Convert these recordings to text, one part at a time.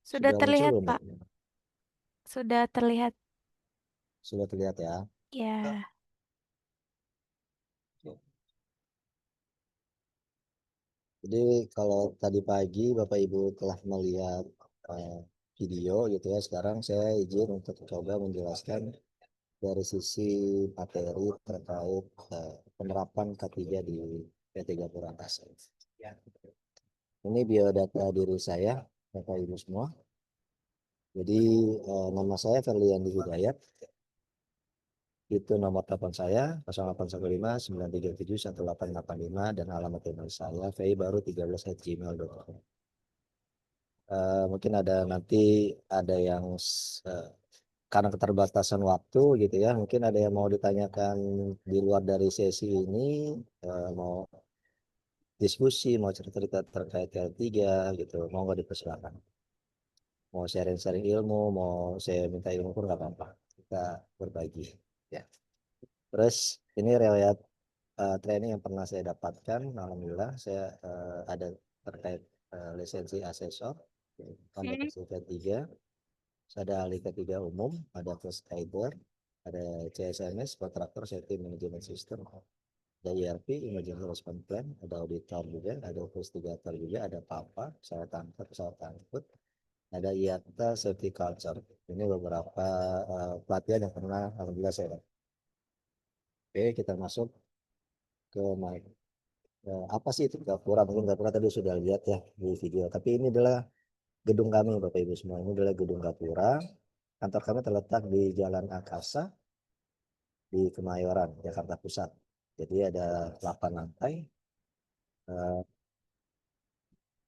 Sudah muncul terlihat, belum Pak. nih? Sudah terlihat. Sudah terlihat ya. Ya. Jadi kalau tadi pagi Bapak Ibu telah melihat eh, video gitu ya, sekarang saya izin untuk coba menjelaskan dari sisi materi terkait penerapan K3 di PT Gapura Angkasa. Ya. Ini biodata diri saya, Bapak Ibu semua. Jadi nama saya Ferliandi Hidayat, itu nomor telepon saya 0815 9371 1885 dan alamat email saya vbaru13@gmail.com. Mungkin ada nanti ada yang eh, karena keterbatasan waktu gitu ya, mungkin ada yang mau ditanyakan di luar dari sesi ini, mau diskusi, mau cerita-cerita terkait L3 gitu, mau nggak dipersilakan. Mau sharing-sharing ilmu, mau saya minta ilmu pun nggak apa-apa. Kita berbagi. Ya. Terus ini riwayat training yang pernah saya dapatkan, alhamdulillah saya ada terkait lisensi asesor, ada sertifikat 3, ada ahli ketiga umum, ada first aider, ada CSMS, kontraktor safety management system, ada ERP, emergency response plan, ada auditor juga, ada investigator juga, ada PAPA, pesawat angkut, pesawat angkut, ada IATA safety culture. Ini beberapa pelatihan yang pernah alhamdulillah saya dapat. Oke, kita masuk ke mic. Apa sih itu Gapura? Mungkin Gapura tadi sudah lihat ya di video. Tapi ini adalah gedung kami Bapak Ibu semua. Ini adalah gedung Gapura. Kantor kami terletak di Jalan Angkasa di Kemayoran, Jakarta Pusat. Jadi ada 8 lantai. Eh,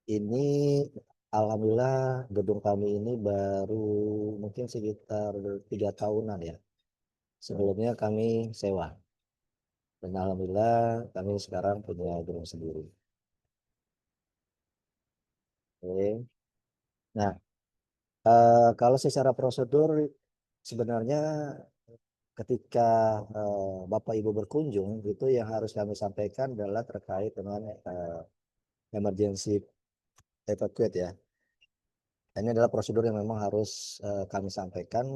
Ini alhamdulillah gedung kami ini baru mungkin sekitar 3 tahunan ya. Sebelumnya kami sewa. Dan alhamdulillah kami sekarang punya gedung sendiri. Oke. Nah, kalau secara prosedur sebenarnya ketika Bapak Ibu berkunjung itu yang harus kami sampaikan adalah terkait dengan emergency evacuate ya. Ini adalah prosedur yang memang harus kami sampaikan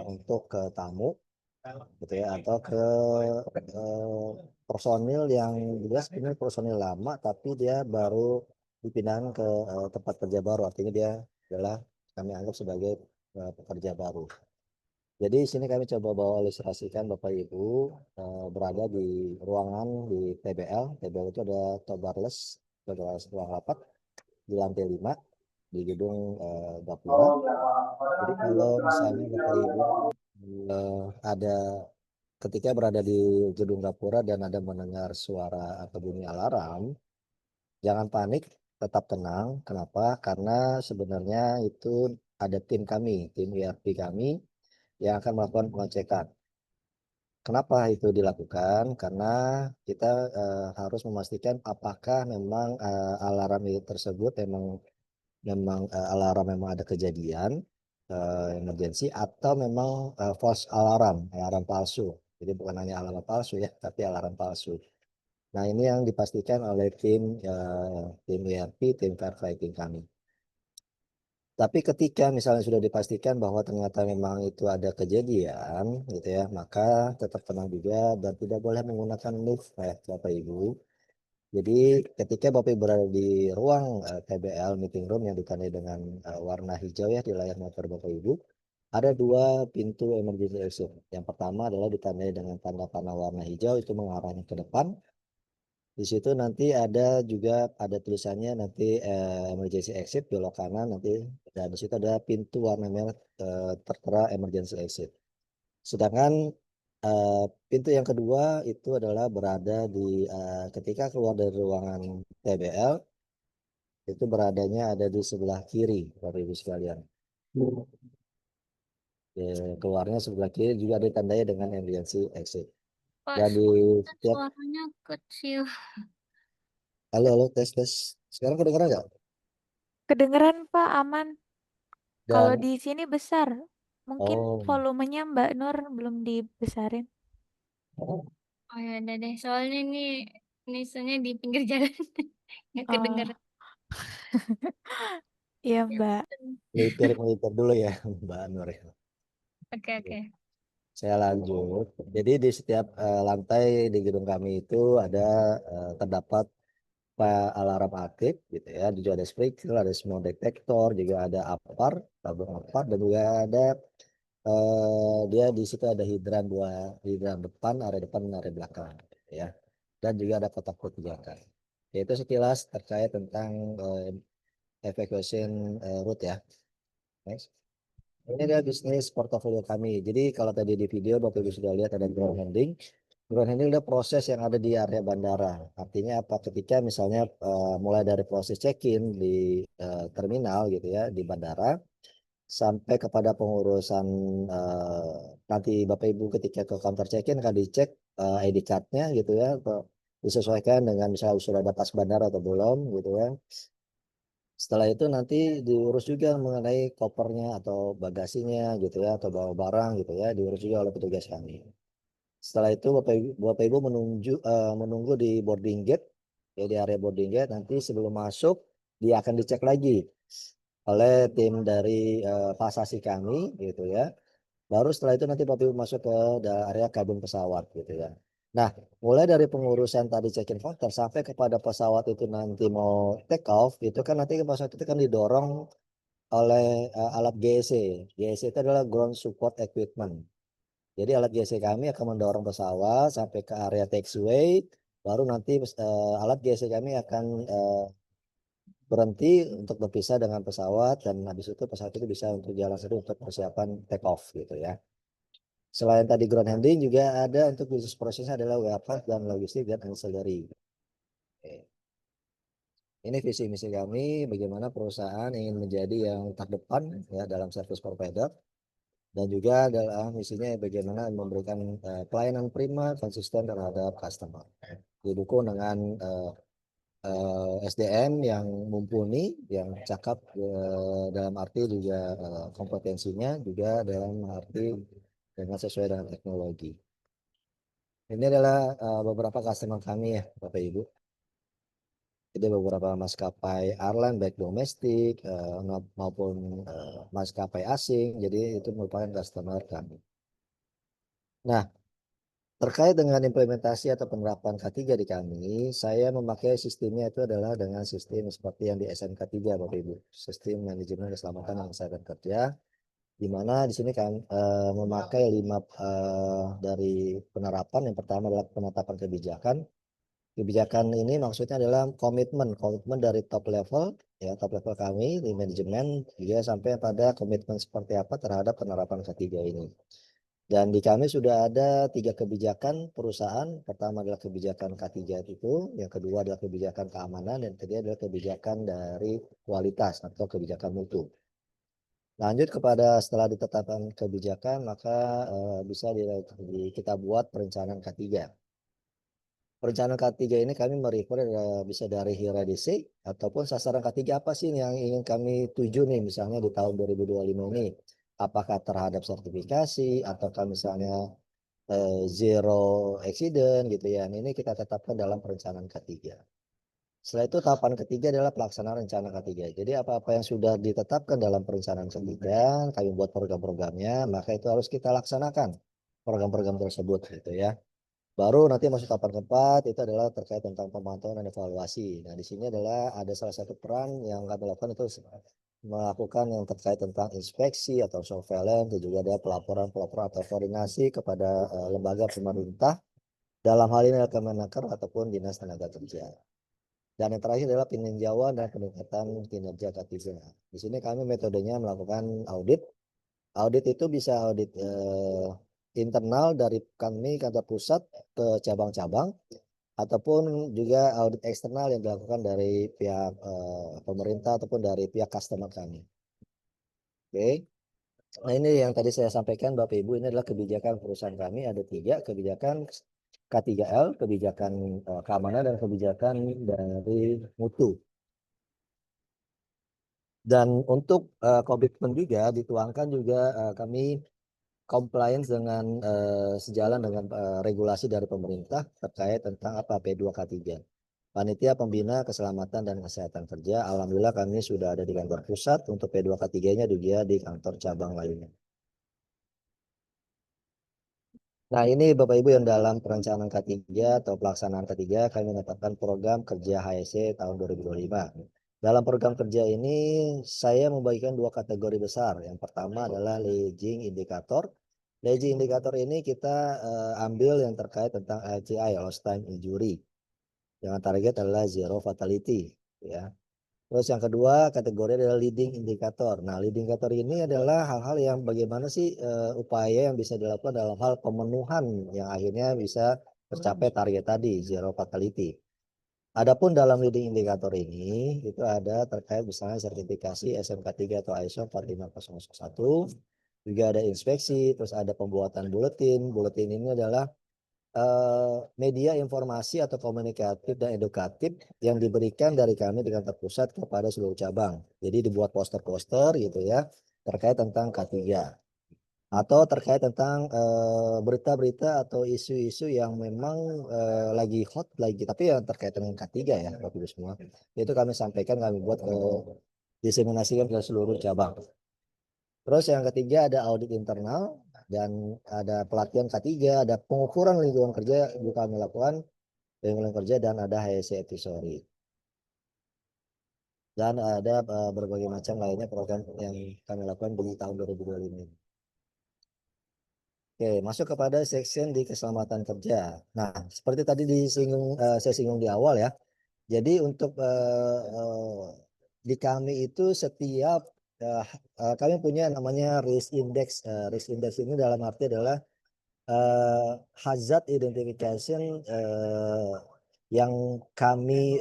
untuk ke tamu gitu ya, atau ke eh, personil yang juga sebenarnya personil lama tapi dia baru dipindahkan ke tempat kerja baru, artinya dia adalah kami anggap sebagai pekerja baru. Jadi di sini kami coba bawa ilustrasikan Bapak Ibu berada di ruangan di TBL. TBL itu ada towerless, ruang rapat di lantai 5 di gedung Gapura. Jadi kalau misalnya Bapak Ibu ada ketika berada di gedung Gapura dan ada mendengar suara atau bunyi alarm, jangan panik, tetap tenang. Kenapa? Karena sebenarnya itu ada tim kami, tim ERP kami yang akan melakukan pengecekan. Kenapa itu dilakukan? Karena kita harus memastikan apakah memang alarm itu tersebut memang memang alarm memang ada kejadian emergensi atau memang false alarm, alarm palsu. Jadi bukan hanya alarm palsu ya, tapi alarm palsu. Nah, ini yang dipastikan oleh tim ERP, tim firefighting kami. Tapi ketika misalnya sudah dipastikan bahwa ternyata memang itu ada kejadian, gitu ya, maka tetap tenang juga dan tidak boleh menggunakan lift, Bapak Ibu. Jadi ketika Bapak Ibu berada di ruang TBL meeting room yang ditandai dengan warna hijau ya di layar monitor Bapak Ibu, ada dua pintu emergency exit. Yang pertama adalah ditandai dengan tanda panah warna hijau itu mengarahnya ke depan. Di situ nanti ada juga ada tulisannya nanti emergency exit belok kanan nanti, dan di situ ada pintu warna merah tertera emergency exit. Sedangkan eh, pintu yang kedua itu adalah berada di ketika keluar dari ruangan TBL itu beradanya ada di sebelah kiri, Bapak Ibu sekalian. Keluarnya sebelah kiri juga ditandai dengan emergency exit. Pak, Dan di setiap suaranya kecil. halo halo tes tes. Sekarang kedengeran nggak? Kedengeran, Pak, aman. Kalau Dan di sini besar. Mungkin oh, volumenya Mbak Nur belum dibesarin. Oh ya udah deh, soalnya ini soalnya di pinggir jalan nggak Oh, kedengeran. Iya, Mbak. Melipir dulu ya, Mbak Nur. Oke, oke. Saya lanjut. Jadi di setiap lantai di gedung kami itu ada terdapat alarm aktif gitu ya. Juga ada sprinkler, ada smoke detector, juga ada tabung apar, dan juga ada dia di situ ada hidran depan, area depan, dan area belakang gitu ya. Dan juga ada kotak kebijakan. Yaitu sekilas terkait tentang evacuation route ya. Next. Ini adalah bisnis portofolio kami. Jadi kalau tadi di video Bapak Ibu sudah lihat ada ground handling. Ground handling adalah proses yang ada di area bandara. Artinya apa? Ketika misalnya mulai dari proses check-in di terminal gitu ya di bandara sampai kepada pengurusan nanti Bapak Ibu ketika ke counter check-in akan dicek ID card-nya gitu ya, disesuaikan dengan misalnya sudah ada pas bandara atau belum gitu ya. Setelah itu nanti diurus juga mengenai kopernya atau bagasinya gitu ya, atau bawa barang gitu ya, diurus juga oleh petugas kami. Setelah itu Bapak Ibu menunggu di boarding gate ya, di area boarding gate. Nanti sebelum masuk dia akan dicek lagi oleh tim dari pasasi kami gitu ya. Baru setelah itu nanti Bapak Ibu masuk ke area kabin pesawat gitu ya. Nah, mulai dari pengurusan tadi check-in counter sampai kepada pesawat itu nanti mau take off, itu kan nanti pesawat itu kan didorong oleh alat GSC. GSC itu adalah Ground Support Equipment. Jadi alat GSC kami akan mendorong pesawat sampai ke area taxiway, baru nanti alat GSC kami akan berhenti untuk berpisah dengan pesawat, dan habis itu pesawat itu bisa untuk jalan sendiri untuk persiapan take off gitu ya. Selain tadi ground handling juga ada untuk bisnis prosesnya adalah warehouse dan logistik dan ancillary. Oke. Ini visi misi kami bagaimana perusahaan ingin menjadi yang terdepan ya dalam service provider, dan juga dalam misinya bagaimana memberikan pelayanan prima konsisten terhadap customer. Didukung dengan SDM yang mumpuni, yang cakap dalam arti juga kompetensinya juga dalam arti dengan sesuai dengan teknologi. Ini adalah beberapa customer kami ya, Bapak Ibu. Jadi beberapa maskapai airline baik domestik maupun maskapai asing. Jadi itu merupakan customer kami. Nah, terkait dengan implementasi atau penerapan K3 di kami, saya memakai sistemnya itu adalah dengan sistem seperti yang di SMK 3, Bapak Ibu. Sistem manajemen keselamatan yang saya kerja, di mana di sini kan memakai 5 dari penerapan. Yang pertama adalah penetapan kebijakan. Kebijakan ini maksudnya adalah komitmen dari top level ya, top level kami di manajemen juga sampai pada komitmen seperti apa terhadap penerapan K3 ini. Dan di kami sudah ada 3 kebijakan perusahaan. Pertama adalah kebijakan K3 itu, yang kedua adalah kebijakan keamanan, dan ketiga adalah kebijakan dari kualitas atau kebijakan mutu. Lanjut kepada setelah ditetapkan kebijakan, maka bisa kita buat perencanaan K3. Perencanaan K3 ini kami merefer bisa dari HIRA-DC ataupun sasaran K3 apa sih yang ingin kami tuju nih misalnya di tahun 2025 ini. Apakah terhadap sertifikasi ataukah misalnya zero accident gitu ya. Ini kita tetapkan dalam perencanaan K3. Setelah itu tahapan ketiga adalah pelaksanaan rencana K3. Jadi apa-apa yang sudah ditetapkan dalam perencanaan K3, kami buat program-programnya, maka itu harus kita laksanakan program-program tersebut gitu ya. Baru nanti masuk tahapan keempat itu adalah terkait tentang pemantauan dan evaluasi. Nah, di sini adalah ada salah satu peran yang kami lakukan itu melakukan yang terkait tentang inspeksi atau surveillance, dan juga ada pelaporan atau koordinasi kepada lembaga pemerintah. Dalam hal ini adalah Kemenaker ataupun Dinas Tenaga Kerja. Dan yang terakhir adalah peninjauan dan peningkatan kinerja K3. Di sini kami metodenya melakukan audit. Audit itu bisa audit internal dari kami kantor pusat ke cabang-cabang, ataupun juga audit eksternal yang dilakukan dari pihak pemerintah ataupun dari pihak customer kami. Oke. Nah, ini yang tadi saya sampaikan Bapak Ibu, ini adalah kebijakan perusahaan kami ada 3 kebijakan K3L, kebijakan keamanan, dan kebijakan dari mutu. Dan untuk komitmen juga dituangkan juga kami compliance dengan sejalan dengan regulasi dari pemerintah terkait tentang apa P2K3. Panitia Pembina Keselamatan dan Kesehatan Kerja. Alhamdulillah kami sudah ada di kantor pusat. Untuk P2K3-nya juga di kantor cabang lainnya. Nah, ini Bapak Ibu yang dalam perencanaan K3 atau pelaksanaan K3 kami menetapkan program kerja HSE tahun 2025. Dalam program kerja ini saya membagikan dua kategori besar. Yang pertama adalah leading indikator. Leading indikator ini kita ambil yang terkait tentang LTI, lost time injury. Dengan target adalah zero fatality, ya. Terus yang kedua kategori adalah leading indikator. Nah, leading indikator ini adalah hal-hal yang bagaimana sih upaya yang bisa dilakukan dalam hal pemenuhan yang akhirnya bisa tercapai target tadi, zero fatality. Adapun dalam leading indikator ini itu ada terkait misalnya sertifikasi SMK3 atau ISO 45001, juga ada inspeksi, terus ada pembuatan buletin. Buletin ini adalah media informasi atau komunikatif dan edukatif yang diberikan dari kami di kantor pusat kepada seluruh cabang. Jadi dibuat poster-poster gitu ya terkait tentang K3 atau terkait tentang berita-berita atau isu-isu yang memang lagi hot lagi, tapi yang terkait dengan K3 ya Bapak Ibu semua. Itu kami sampaikan, kami buat diseminasikan ke seluruh cabang. Terus yang ketiga ada audit internal dan ada pelatihan K3, ada pengukuran lingkungan kerja juga kami lakukan, lingkungan kerja, dan ada HSE advisory. Dan ada berbagai macam lainnya program yang kami lakukan di tahun 2025 ini. Oke, masuk kepada section di keselamatan kerja. Nah, seperti tadi saya singgung di awal ya. Jadi untuk di kami itu setiap kami punya namanya risk index. Risk index ini dalam arti adalah hazard identification yang kami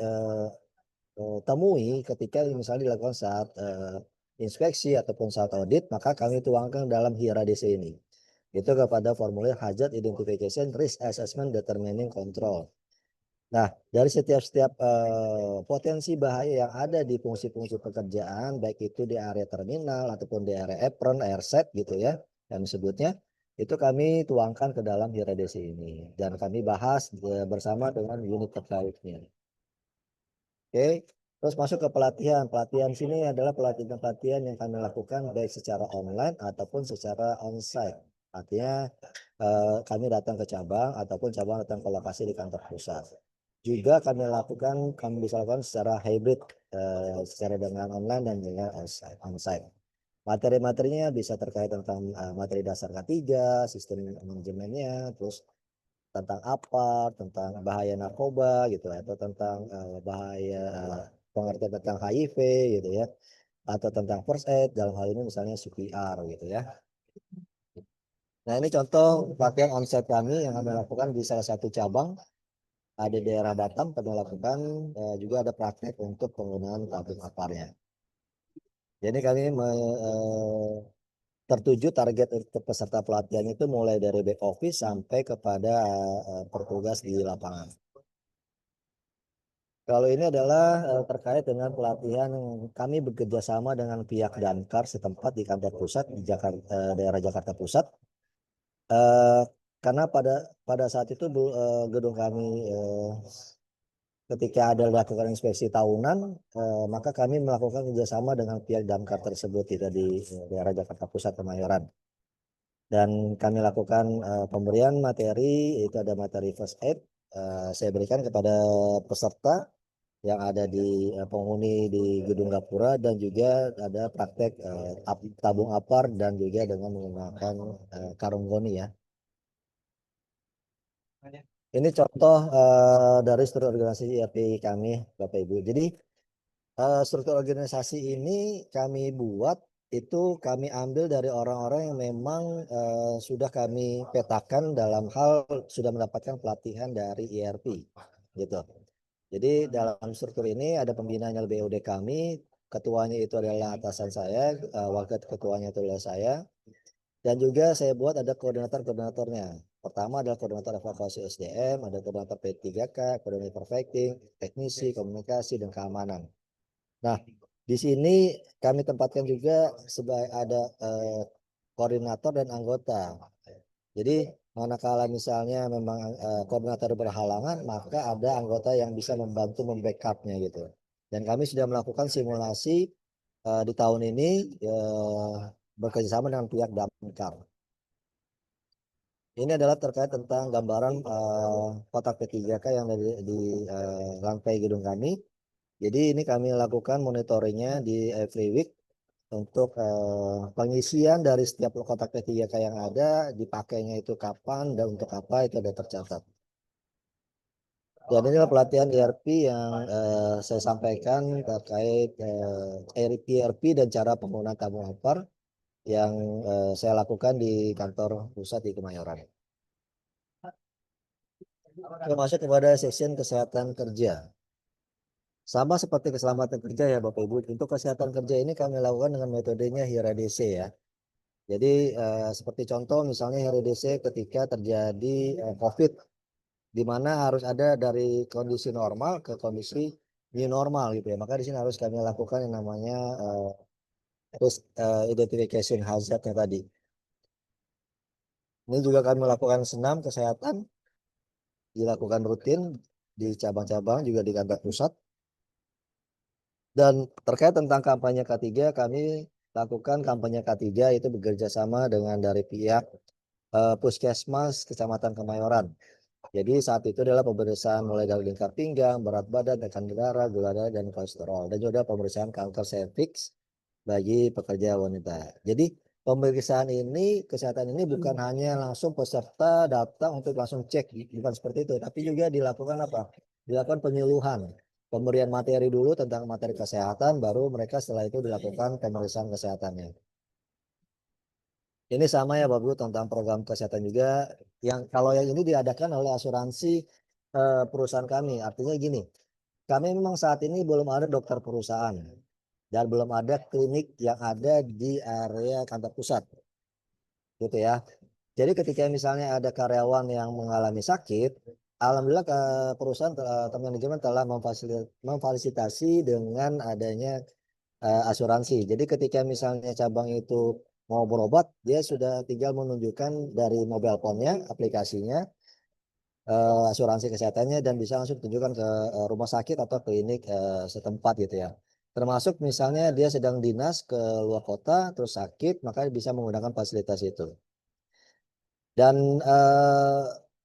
temui ketika misalnya dilakukan saat inspeksi ataupun saat audit, maka kami tuangkan dalam hierarki ini. Itu kepada formulir hazard identification risk assessment determining control. Nah, dari setiap potensi bahaya yang ada di fungsi-fungsi pekerjaan, baik itu di area terminal ataupun di area apron, airset gitu ya, yang disebutnya, itu kami tuangkan ke dalam hierarki ini. Dan kami bahas bersama dengan unit terkaitnya. Oke, terus masuk ke pelatihan. Pelatihan sini adalah pelatihan-pelatihan yang kami lakukan baik secara online ataupun secara onsite. Artinya kami datang ke cabang ataupun cabang datang ke lokasi di kantor pusat. Juga kami bisa lakukan secara hybrid, secara dengan online dan dengan onsite. Materi-materinya bisa terkait tentang materi dasar K3, sistem manajemennya, terus tentang apa, tentang bahaya narkoba gitu, atau tentang bahaya pengertian tentang HIV gitu ya, atau tentang first aid dalam hal ini misalnya CPR gitu ya. Nah, ini contoh pelatihan onsite kami yang kami lakukan di salah satu cabang, ada di daerah Batam. Kami lakukan juga ada praktek untuk penggunaan tabung aparnya. Jadi kami tertuju target untuk peserta pelatihan itu mulai dari back office sampai kepada petugas di lapangan. Kalau ini adalah terkait dengan pelatihan yang kami bekerja sama dengan pihak Damkar setempat di kantor pusat di Jakarta, daerah Jakarta Pusat. Eh, karena pada saat itu gedung kami ketika ada dilakukan inspeksi tahunan, maka kami melakukan kerjasama dengan pihak Damkar tersebut di daerah Jakarta Pusat Kemayoran. Dan kami lakukan pemberian materi, itu ada materi first aid, saya berikan kepada peserta yang ada di penghuni di Gedung Gapura, dan juga ada praktek tabung apar dan juga dengan menggunakan karung goni ya. Ini contoh dari struktur organisasi IRP kami, Bapak Ibu. Jadi struktur organisasi ini kami buat, itu kami ambil dari orang-orang yang memang sudah kami petakan dalam hal sudah mendapatkan pelatihan dari IRP gitu. Jadi dalam struktur ini ada pembinanya BOD kami, ketuanya itu adalah atasan saya, wakil ketuanya itu adalah saya, dan juga saya buat ada koordinator-koordinatornya. Pertama adalah koordinator evakuasi SDM, ada koordinator P3K, koordinator perfecting, teknisi, komunikasi, dan keamanan. Nah, di sini kami tempatkan juga sebagai ada koordinator dan anggota. Jadi Manakala misalnya memang koordinator berhalangan, maka ada anggota yang bisa membantu membackupnya gitu. Dan kami sudah melakukan simulasi di tahun ini bekerjasama dengan pihak Damkar. Ini adalah terkait tentang gambaran kotak P3K yang ada di lantai gedung kami. Jadi ini kami lakukan monitoringnya di every week untuk pengisian dari setiap kotak P3K yang ada, dipakainya itu kapan dan untuk apa itu ada tercatat. Dan inilah pelatihan ERP yang saya sampaikan terkait ERP dan cara penggunaan tabung lapar yang saya lakukan di kantor pusat di Kemayoran. Masuk kepada section kesehatan kerja. Sama seperti keselamatan kerja ya Bapak Ibu. Untuk kesehatan kerja ini kami lakukan dengan metodenya HIRA-DC ya. Jadi seperti contoh misalnya HIRA-DC ketika terjadi COVID, di mana harus ada dari kondisi normal ke kondisi new normal gitu ya. Maka di sini harus kami lakukan yang namanya risk identification hazardnya tadi. Ini juga kami lakukan senam kesehatan, dilakukan rutin di cabang-cabang juga di kantor pusat. Dan terkait tentang kampanye K3, kami lakukan kampanye K3 itu bekerja sama dengan dari pihak Puskesmas Kecamatan Kemayoran. Jadi saat itu adalah pemeriksaan mulai dari lingkar pinggang, berat badan, tekanan darah, gula darah, dan kolesterol. Dan juga pemeriksaan kanker serviks bagi pekerja wanita. Jadi pemeriksaan ini, kesehatan ini bukan hanya langsung peserta datang untuk langsung cek, bukan seperti itu. Tapi juga dilakukan apa? Dilakukan penyuluhan. Pemberian materi dulu tentang materi kesehatan, baru mereka setelah itu dilakukan pemeriksaan kesehatannya. Ini sama ya Bapak Ibu tentang program kesehatan juga yang kalau yang ini diadakan oleh asuransi perusahaan kami. Artinya gini, kami memang saat ini belum ada dokter perusahaan dan belum ada klinik yang ada di area kantor pusat, gitu ya. Jadi ketika misalnya ada karyawan yang mengalami sakit, alhamdulillah perusahaan atau manajemen telah memfasilitasi dengan adanya asuransi. Jadi ketika misalnya cabang itu mau berobat, dia sudah tinggal menunjukkan dari mobile phone-nya, aplikasinya, asuransi kesehatannya dan bisa langsung tunjukkan ke rumah sakit atau klinik setempat gitu ya. Termasuk misalnya dia sedang dinas ke luar kota terus sakit, maka bisa menggunakan fasilitas itu. Dan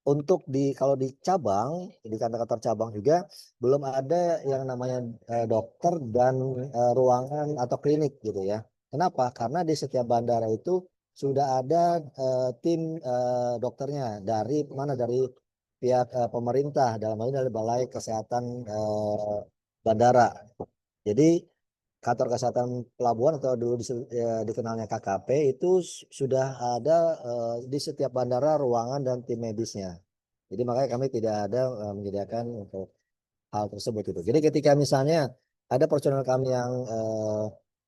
untuk kalau di cabang, di kantor-kantor cabang juga belum ada yang namanya dokter dan ruangan atau klinik gitu ya. Kenapa? Karena di setiap bandara itu sudah ada tim dokternya dari mana dari pihak pemerintah dalam hal ini dari Balai Kesehatan Bandara. Jadi kantor kesehatan pelabuhan atau dulu dikenalnya KKP itu sudah ada di setiap bandara ruangan dan tim medisnya. Jadi makanya kami tidak ada menyediakan untuk hal tersebut itu. Jadi ketika misalnya ada personel kami yang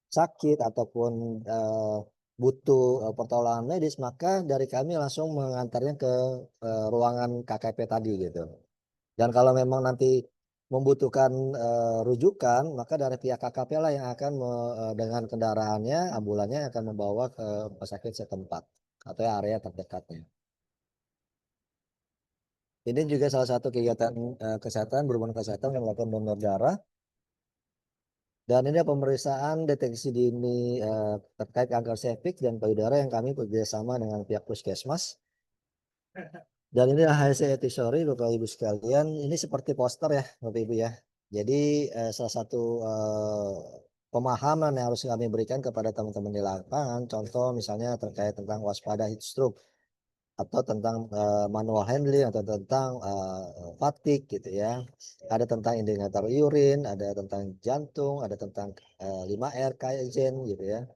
sakit ataupun butuh pertolongan medis, maka dari kami langsung mengantarnya ke ruangan KKP tadi gitu. Dan kalau memang nanti membutuhkan rujukan, maka dari pihak KKP lah yang akan dengan kendaraannya, ambulannya akan membawa ke rumah sakit setempat atau area terdekatnya. Ini juga salah satu kegiatan kesehatan berhubungan kesehatan yang melakukan donor darah. Dan ini pemeriksaan deteksi dini terkait kanker serviks dan payudara yang kami bekerjasama dengan pihak puskesmas. Dan ini hasil etisori Bapak Ibu sekalian. Ini seperti poster ya Bapak Ibu ya. Jadi salah satu pemahaman yang harus kami berikan kepada teman-teman di lapangan. Contoh misalnya terkait tentang waspada heat stroke atau tentang manual handling atau tentang fatigue gitu ya. Ada tentang indikator urin, ada tentang jantung, ada tentang 5R Kaizen gitu ya.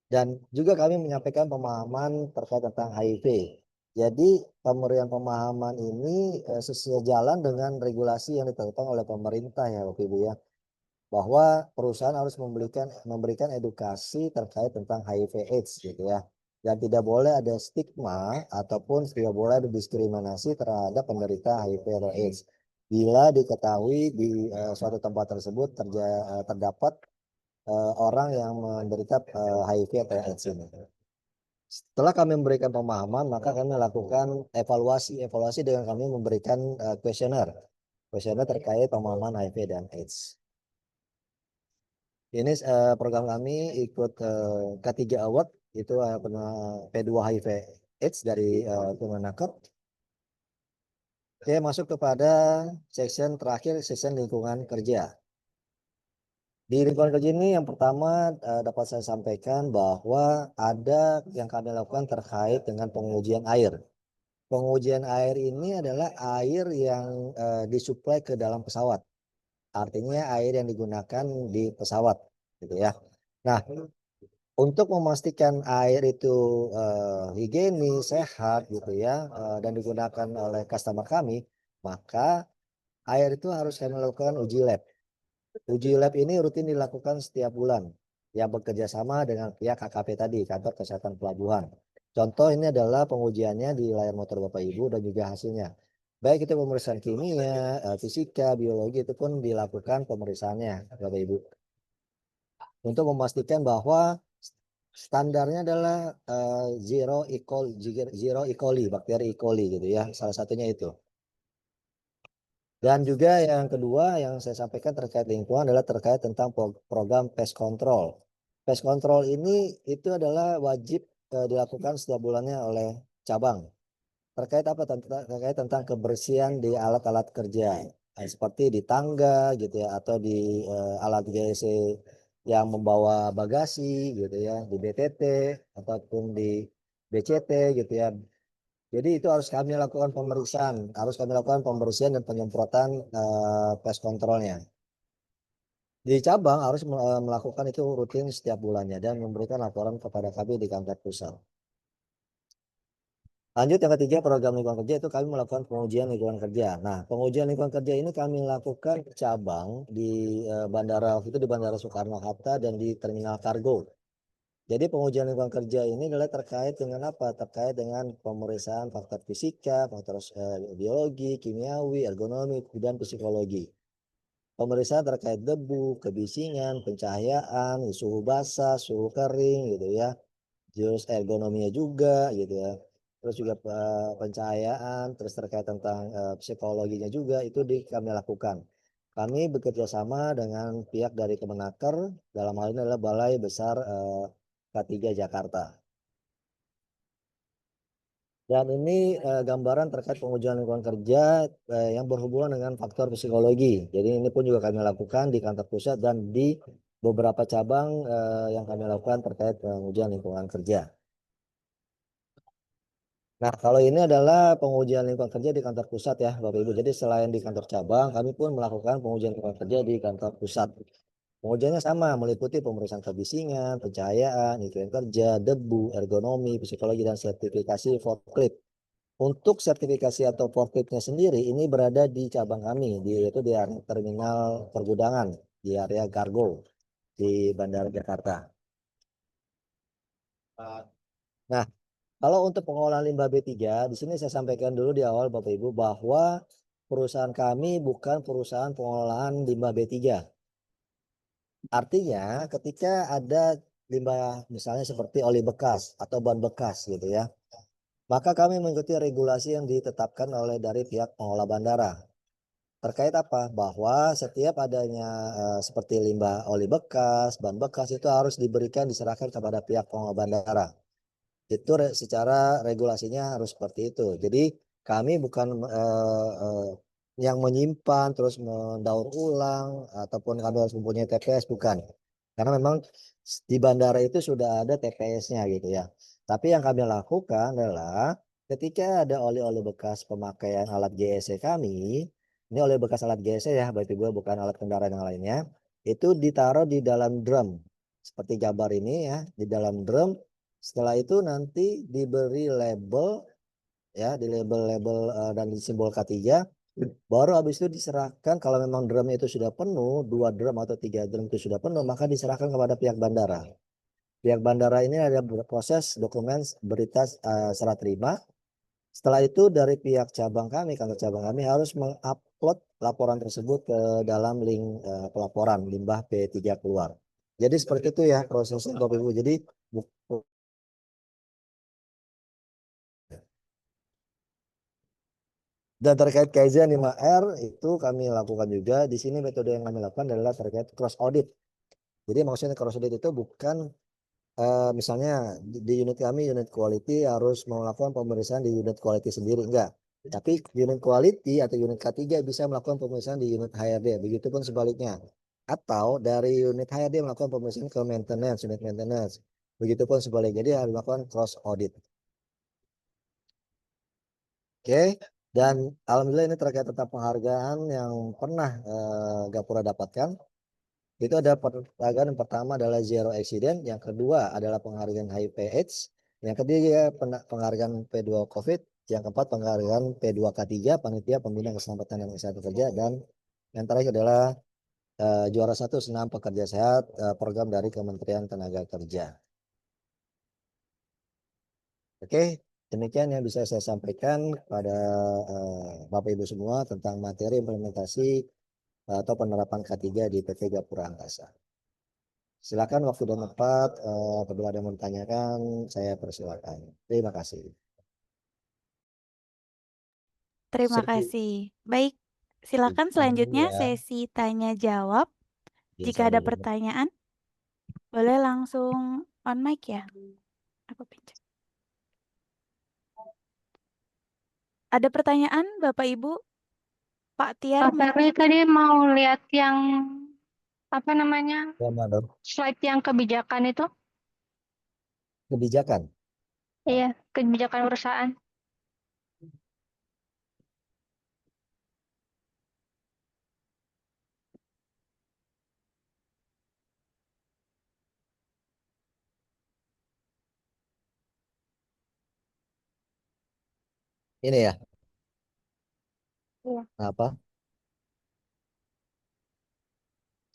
Dan juga kami menyampaikan pemahaman terkait tentang HIV. Jadi pemberian pemahaman ini sejalan dengan regulasi yang ditetapkan oleh pemerintah ya Bapak Ibu ya. Bahwa perusahaan harus memberikan edukasi terkait tentang HIV/AIDS gitu ya. Dan tidak boleh ada stigma ataupun tidak boleh ada diskriminasi terhadap penderita HIV/AIDS. Bila diketahui di suatu tempat tersebut terdapat orang yang menderita HIV atau AIDS ini. Setelah kami memberikan pemahaman, maka kami lakukan evaluasi dengan kami memberikan kuesioner terkait pemahaman HIV dan AIDS. Ini program kami ikut K3 Award, itu P2 HIV AIDS dari Kemenaker. Oke, masuk kepada section terakhir, section lingkungan kerja. Di lingkungan kerja ini yang pertama dapat saya sampaikan bahwa ada yang kami lakukan terkait dengan pengujian air. Pengujian air ini adalah air yang disuplai ke dalam pesawat. Artinya air yang digunakan di pesawat, gitu ya. Nah, untuk memastikan air itu higienis, sehat, gitu ya, dan digunakan oleh customer kami, maka air itu harus kami lakukan uji lab. Uji lab ini rutin dilakukan setiap bulan yang bekerja sama dengan pihak KKP tadi, Kantor Kesehatan Pelabuhan. Contoh ini adalah pengujiannya di layar motor Bapak Ibu dan juga hasilnya. Baik itu pemeriksaan kimia, fisika, biologi itu pun dilakukan pemeriksaannya Bapak Ibu. Untuk memastikan bahwa standarnya adalah zero E. coli, bakteri E. coli gitu ya. Salah satunya itu. Dan juga yang kedua yang saya sampaikan terkait lingkungan adalah terkait tentang program pest control. Pest control ini itu adalah wajib dilakukan setiap bulannya oleh cabang. Terkait apa? Terkait tentang kebersihan di alat-alat kerja. Seperti di tangga gitu ya, atau di alat GC yang membawa bagasi gitu ya, di BTT ataupun di BCT gitu ya. Jadi itu harus kami lakukan pembersihan dan penyemprotan pest controlnya. Di cabang harus melakukan itu rutin setiap bulannya dan memberikan laporan kepada kami di kantor pusat. Lanjut yang ketiga, program lingkungan kerja itu kami melakukan pengujian lingkungan kerja. Nah, pengujian lingkungan kerja ini kami lakukan cabang di bandara, waktu itu di Bandara Soekarno-Hatta dan di Terminal Kargo. Jadi pengujian lingkungan kerja ini adalah terkait dengan apa? Terkait dengan pemeriksaan faktor fisika, faktor biologi, kimiawi, ergonomi, dan psikologi. Pemeriksaan terkait debu, kebisingan, pencahayaan, suhu basah, suhu kering gitu ya. Terus ergonominya juga gitu ya. Terus juga pencahayaan, terus terkait tentang psikologinya juga itu kami lakukan. Kami bekerja sama dengan pihak dari Kemenaker, dalam hal ini adalah Balai Besar K3 Jakarta. Dan ini gambaran terkait pengujian lingkungan kerja yang berhubungan dengan faktor psikologi. Jadi ini pun juga kami lakukan di kantor pusat dan di beberapa cabang yang kami lakukan terkait pengujian lingkungan kerja. Nah, kalau ini adalah pengujian lingkungan kerja di kantor pusat ya, Bapak Ibu. Jadi selain di kantor cabang, kami pun melakukan pengujian lingkungan kerja di kantor pusat. Pengujiannya sama, meliputi pemeriksaan kebisingan, pencahayaan, iklim kerja, debu, ergonomi, psikologi, dan sertifikasi forklift. Untuk sertifikasi atau forkliftnya sendiri, ini berada di cabang kami, yaitu di area terminal pergudangan, di area kargo, di Bandara Jakarta. Nah, kalau untuk pengolahan limbah B3, di sini saya sampaikan dulu di awal Bapak Ibu bahwa perusahaan kami bukan perusahaan pengolahan limbah B3. Artinya ketika ada limbah misalnya seperti oli bekas atau ban bekas gitu ya, maka kami mengikuti regulasi yang ditetapkan oleh dari pihak pengelola bandara. Terkait apa? Bahwa setiap adanya seperti limbah oli bekas, ban bekas itu harus diserahkan kepada pihak pengelola bandara. Itu secara regulasinya harus seperti itu. Jadi kami bukan yang menyimpan terus mendaur ulang ataupun kami harus mempunyai TPS, bukan. Karena memang di bandara itu sudah ada TPS-nya gitu ya. Tapi yang kami lakukan adalah ketika ada oli-oli bekas pemakaian alat GSE kami, ini oli bekas alat GSE ya, berarti gue bukan alat kendaraan yang lainnya, itu ditaruh di dalam drum seperti gambar ini ya, di dalam drum. Setelah itu nanti diberi label ya, di label-label dan di simbol K3. Baru habis itu diserahkan kalau memang drumnya itu sudah penuh, 2 drum atau 3 drum itu sudah penuh, maka diserahkan kepada pihak bandara. Pihak bandara ini ada proses dokumen berita serah terima. Setelah itu dari pihak cabang kami, kantor cabang kami harus mengupload laporan tersebut ke dalam link pelaporan limbah P3 keluar. Jadi seperti itu ya prosesnya Bapak Ibu. Jadi Dan terkait Kaizen 5R itu kami lakukan juga. Di sini metode yang kami lakukan adalah terkait cross audit. Jadi maksudnya cross audit itu bukan misalnya di unit kami, unit quality harus melakukan pemeriksaan di unit quality sendiri, enggak. Tapi unit quality atau unit K3 bisa melakukan pemeriksaan di unit HRD, begitupun sebaliknya. Atau dari unit HRD melakukan pemeriksaan ke maintenance, unit maintenance. Begitupun sebaliknya, jadi harus melakukan cross audit. Oke, dan alhamdulillah ini terkait tentang penghargaan yang pernah Gapura dapatkan. Itu ada penghargaan yang pertama adalah Zero Accident, yang kedua adalah penghargaan HIV/AIDS, yang ketiga penghargaan P2 COVID, yang keempat penghargaan P2K3 Panitia Pembina Keselamatan dan Kesehatan Kerja, dan yang terakhir adalah juara satu senam pekerja sehat program dari Kementerian Tenaga Kerja. Oke, demikian yang bisa saya sampaikan kepada Bapak Ibu semua tentang materi implementasi atau penerapan K3 di PT Gapura Angkasa. Silakan waktu dan tempat, apabila ada yang mau ditanyakan, saya persilakan. Terima kasih. Terima Sesi kasih. Baik, silakan selanjutnya ya, sesi tanya jawab. Jika biasa ada dulu. pertanyaan, boleh langsung on mic ya. Aku pinjam. Ada pertanyaan, Bapak Ibu? Pak Tiar, Pak Ferry tadi mau lihat yang apa namanya Sama dong. slide yang kebijakan itu? Kebijakan. Iya, kebijakan perusahaan. Ini ya, Iya. apa?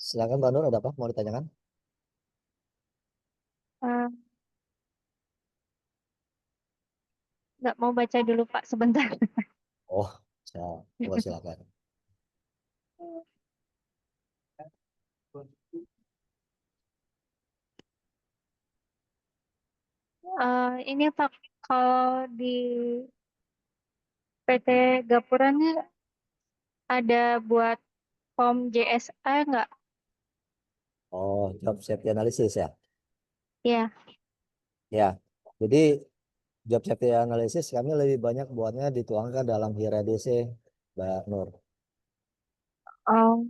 Silakan Mbak Nur, ada apa mau ditanyakan? Eh, nggak mau baca dulu Pak sebentar. Oh, silakan. Ini Pak, kalau di PT Gapura nih ada buat form JSA nggak? Oh, job safety analysis ya. Iya. Ya, jadi job safety analysis kami lebih banyak buatnya dituangkan dalam HIRA-DC, Mbak Nur. Oh,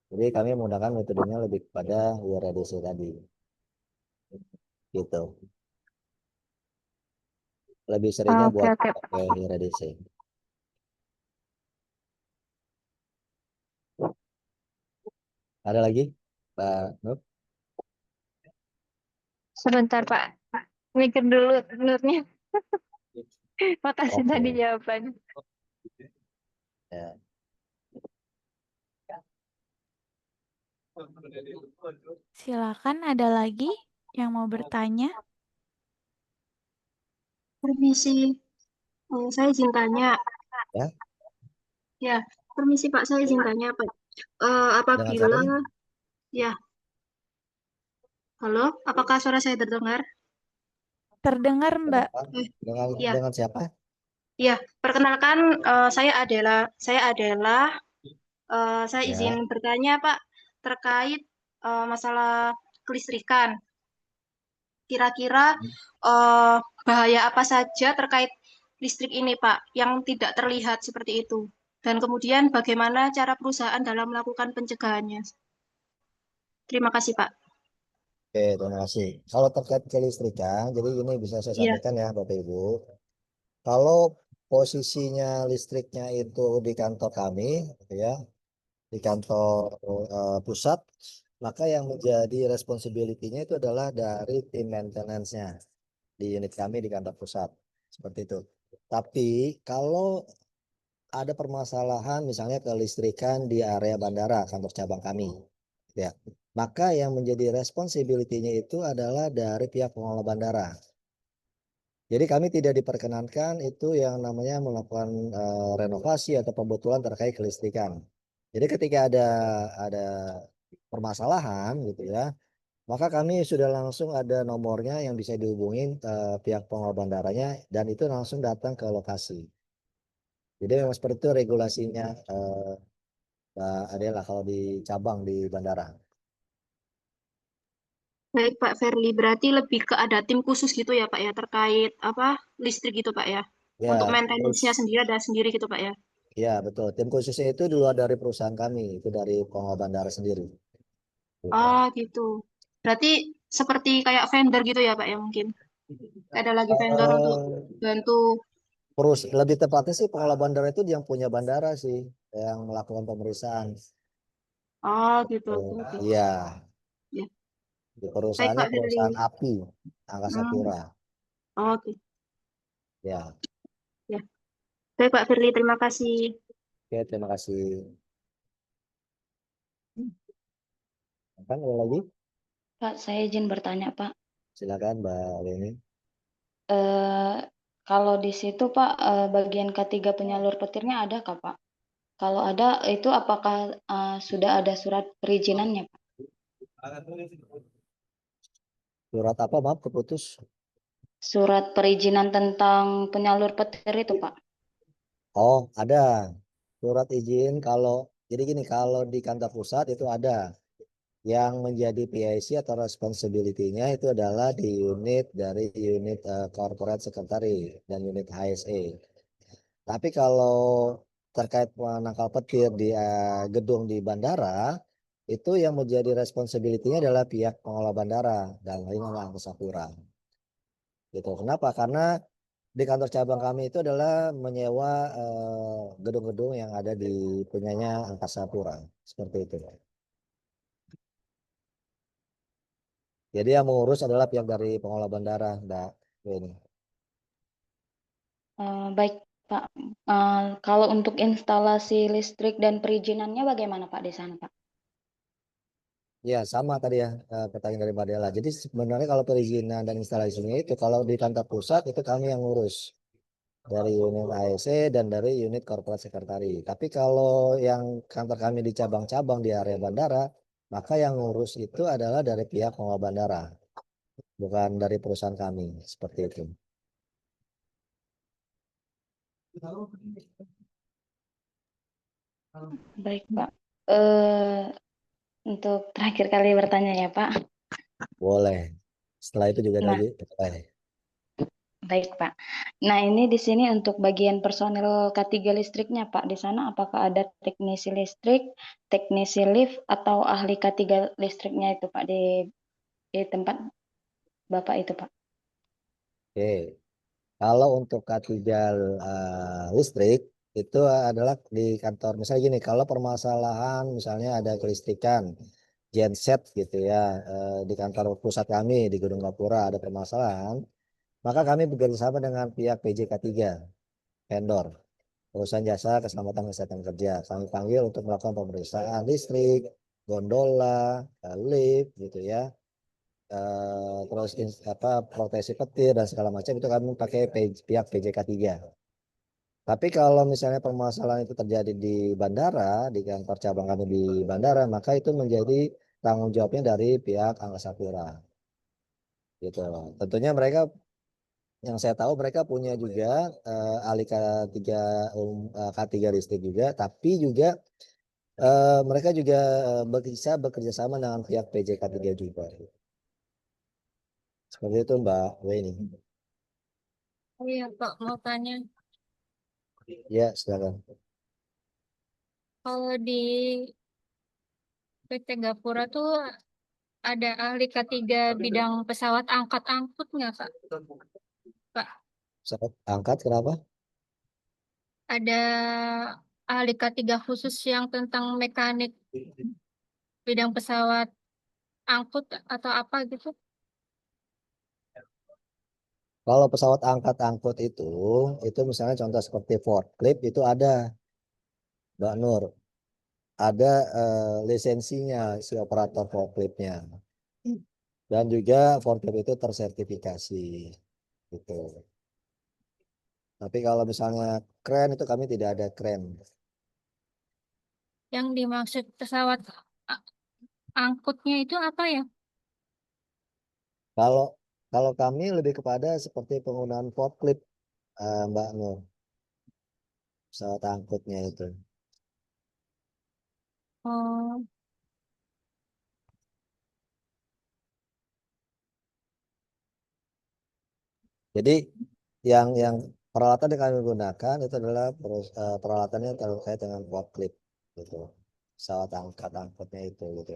Jadi kami menggunakan metodenya lebih kepada HIRA-DC tadi. Gitu. Lebih seringnya oke buat oke. pakai HIRA-DC. Ada lagi, Mbak Nur? Sebentar Pak, mikir dulu nurnya. Makasih tadi Oke. jawabannya. Ya. silakan ada lagi yang mau bertanya? Permisi, saya izin tanya. Ya, Ya, permisi Pak, saya izin tanya Pak. dengan siapa Apabila, nih? ya, halo, apakah suara saya terdengar? Terdengar, Mbak. Dengan, Eh, dengan, ya, dengan siapa? ya. Perkenalkan, saya izin Ya. bertanya Pak terkait masalah kelistrikan. Kira-kira bahaya apa saja terkait listrik ini Pak, yang tidak terlihat seperti itu? Dan kemudian bagaimana cara perusahaan dalam melakukan pencegahannya? Terima kasih Pak. Oke, terima kasih. Kalau terkait kelistrikan, jadi ini bisa saya Iya. sampaikan ya, Bapak Ibu. Kalau posisinya listriknya itu di kantor kami, gitu ya, di kantor pusat, maka yang menjadi responsibility-nya itu adalah dari tim maintenance-nya di unit kami di kantor pusat, seperti itu. Tapi kalau ada permasalahan misalnya kelistrikan di area bandara kantor cabang kami, ya, maka yang menjadi responsibility-nya itu adalah dari pihak pengelola bandara. Jadi kami tidak diperkenankan itu yang namanya melakukan renovasi atau pembetulan terkait kelistrikan. Jadi ketika ada permasalahan gitu ya, maka kami sudah langsung ada nomornya yang bisa dihubungin pihak pengelola bandaranya dan itu langsung datang ke lokasi. Jadi memang seperti itu regulasinya, Mbak Adela, kalau di cabang di bandara. Baik Pak Ferli, berarti lebih ke ada tim khusus gitu ya Pak ya terkait apa listrik gitu Pak ya. Untuk Ya, maintenance-nya terus sendiri ada sendiri gitu Pak ya. ya betul. Tim khususnya itu di luar dari perusahaan kami, itu dari pengelola bandara sendiri. Gitu. Oh gitu. Berarti seperti kayak vendor gitu ya Pak ya mungkin. Ada lagi vendor untuk Eh, bantu. Lebih tepatnya sih pengelola bandara itu yang punya bandara sih, yang melakukan pemeriksaan. Oh gitu. Oh, Oke, oke. iya, Ya. di Baik perusahaannya Pak Firly. perusahaan API Angkasa Hmm, Pura. oke. Ya, Ya. Baik Pak Firly, terima kasih. oke, terima kasih. Kan ada lagi? Pak, saya izin bertanya, Pak. Silakan Mbak Leni. Eh, Kalau di situ, Pak, bagian ketiga penyalur petirnya ada kah, Pak? Kalau ada, itu apakah sudah ada surat perizinannya, Pak? Surat apa, maaf, keputus? Surat perizinan tentang penyalur petir itu, Pak. Oh, ada surat izin. Jadi gini, kalau di kantor pusat itu ada yang menjadi PIC atau responsibility-nya itu adalah di unit corporate secretary dan unit HSE. Tapi kalau terkait menangkal petir di gedung di bandara, itu yang menjadi responsibility-nya adalah pihak pengelola bandara dan lain adalah Angkasa Pura. Gitu. Kenapa? Karena di kantor cabang kami itu adalah menyewa gedung-gedung yang ada di punyanya Angkasa Pura. Seperti itu. Jadi yang mengurus adalah pihak dari pengelola bandara, Mbak Weni. Baik, Pak. Kalau untuk instalasi listrik dan perizinannya bagaimana, Pak, di sana, Pak? Ya, sama tadi ya pertanyaan dari Mbak Dela. Jadi sebenarnya kalau perizinan dan instalasinya itu kalau di kantor pusat itu kami yang ngurus dari unit AEC dan dari unit corporate secretary. Tapi kalau yang kantor kami di cabang-cabang di area bandara, maka yang ngurus itu adalah dari pihak pengelola bandara, bukan dari perusahaan kami. Seperti itu. Baik, Pak. Eh, untuk terakhir kali bertanya ya, Pak. Boleh. Setelah itu juga Nah, lagi. Boleh. baik, Pak. Nah, ini di sini untuk bagian personel K3 listriknya, Pak. Di sana apakah ada teknisi listrik, teknisi lift, atau ahli K3 listriknya itu, Pak, di tempat Bapak itu, Pak? Oke. Kalau untuk K3 listrik itu adalah di kantor. Misalnya gini, kalau permasalahan misalnya ada kelistrikan, genset gitu ya, di kantor pusat kami di Gedung Gapura ada permasalahan, maka kami bekerjasama dengan pihak PJK3, vendor, perusahaan jasa keselamatan kesehatan kerja. Kami panggil untuk melakukan pemeriksaan listrik, gondola, lift gitu ya. Terus proteksi petir dan segala macam itu kami pakai pihak PJK3. Tapi kalau misalnya permasalahan itu terjadi di bandara, di kantor cabang kami di bandara, maka itu menjadi tanggung jawabnya dari pihak Angkasa Pura. Gitu. Tentunya mereka, yang saya tahu mereka punya juga ahli K3 K3 listrik juga, tapi juga mereka juga bisa bekerja sama dengan pihak PJK3 juga. Seperti itu Mbak Weni. Oh iya, Pak, mau tanya. Ya, silakan. Kalau di PT Gapura tuh ada ahli K3 bidang pesawat angkut nggak, Kak? Pak, Pesawat angkat kenapa? ada ahli K3 khusus yang tentang mekanik bidang pesawat angkut atau apa gitu? Kalau pesawat angkat-angkut itu misalnya contoh seperti forklift itu ada, Mbak Nur, ada lisensinya si operator forkliftnya, dan juga forklift itu tersertifikasi, gitu. Tapi kalau misalnya kren itu kami tidak ada kren. Yang dimaksud pesawat a- angkutnya itu apa ya? Kalau kalau kami lebih kepada seperti penggunaan forklift, Mbak Nur. pesawat angkutnya itu. Oh, Jadi yang peralatan yang kami gunakan itu adalah peralatannya terkait dengan forklift gitu. Pesawat angkutnya itu gitu.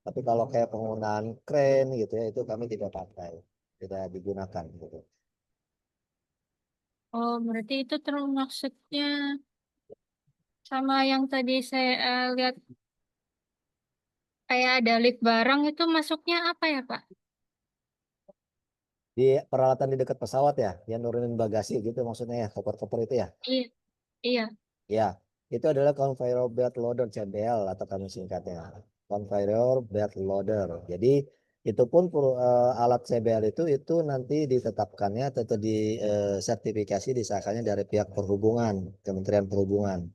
Tapi kalau kayak penggunaan kren gitu ya itu kami tidak pakai, tidak digunakan gitu. oh, berarti itu termaksudnya sama yang tadi saya lihat kayak ada lift barang itu masuknya apa ya, Pak? Di peralatan di dekat pesawat ya, yang nurunin bagasi gitu maksudnya ya, koper-koper itu ya. Iya, iya. Ya, itu adalah conveyor belt loader CBL atau kami singkatnya. Conveyor belt loader. Jadi itu pun alat CBL itu nanti ditetapkannya atau di sertifikasi disahkannya dari pihak perhubungan, Kementerian Perhubungan.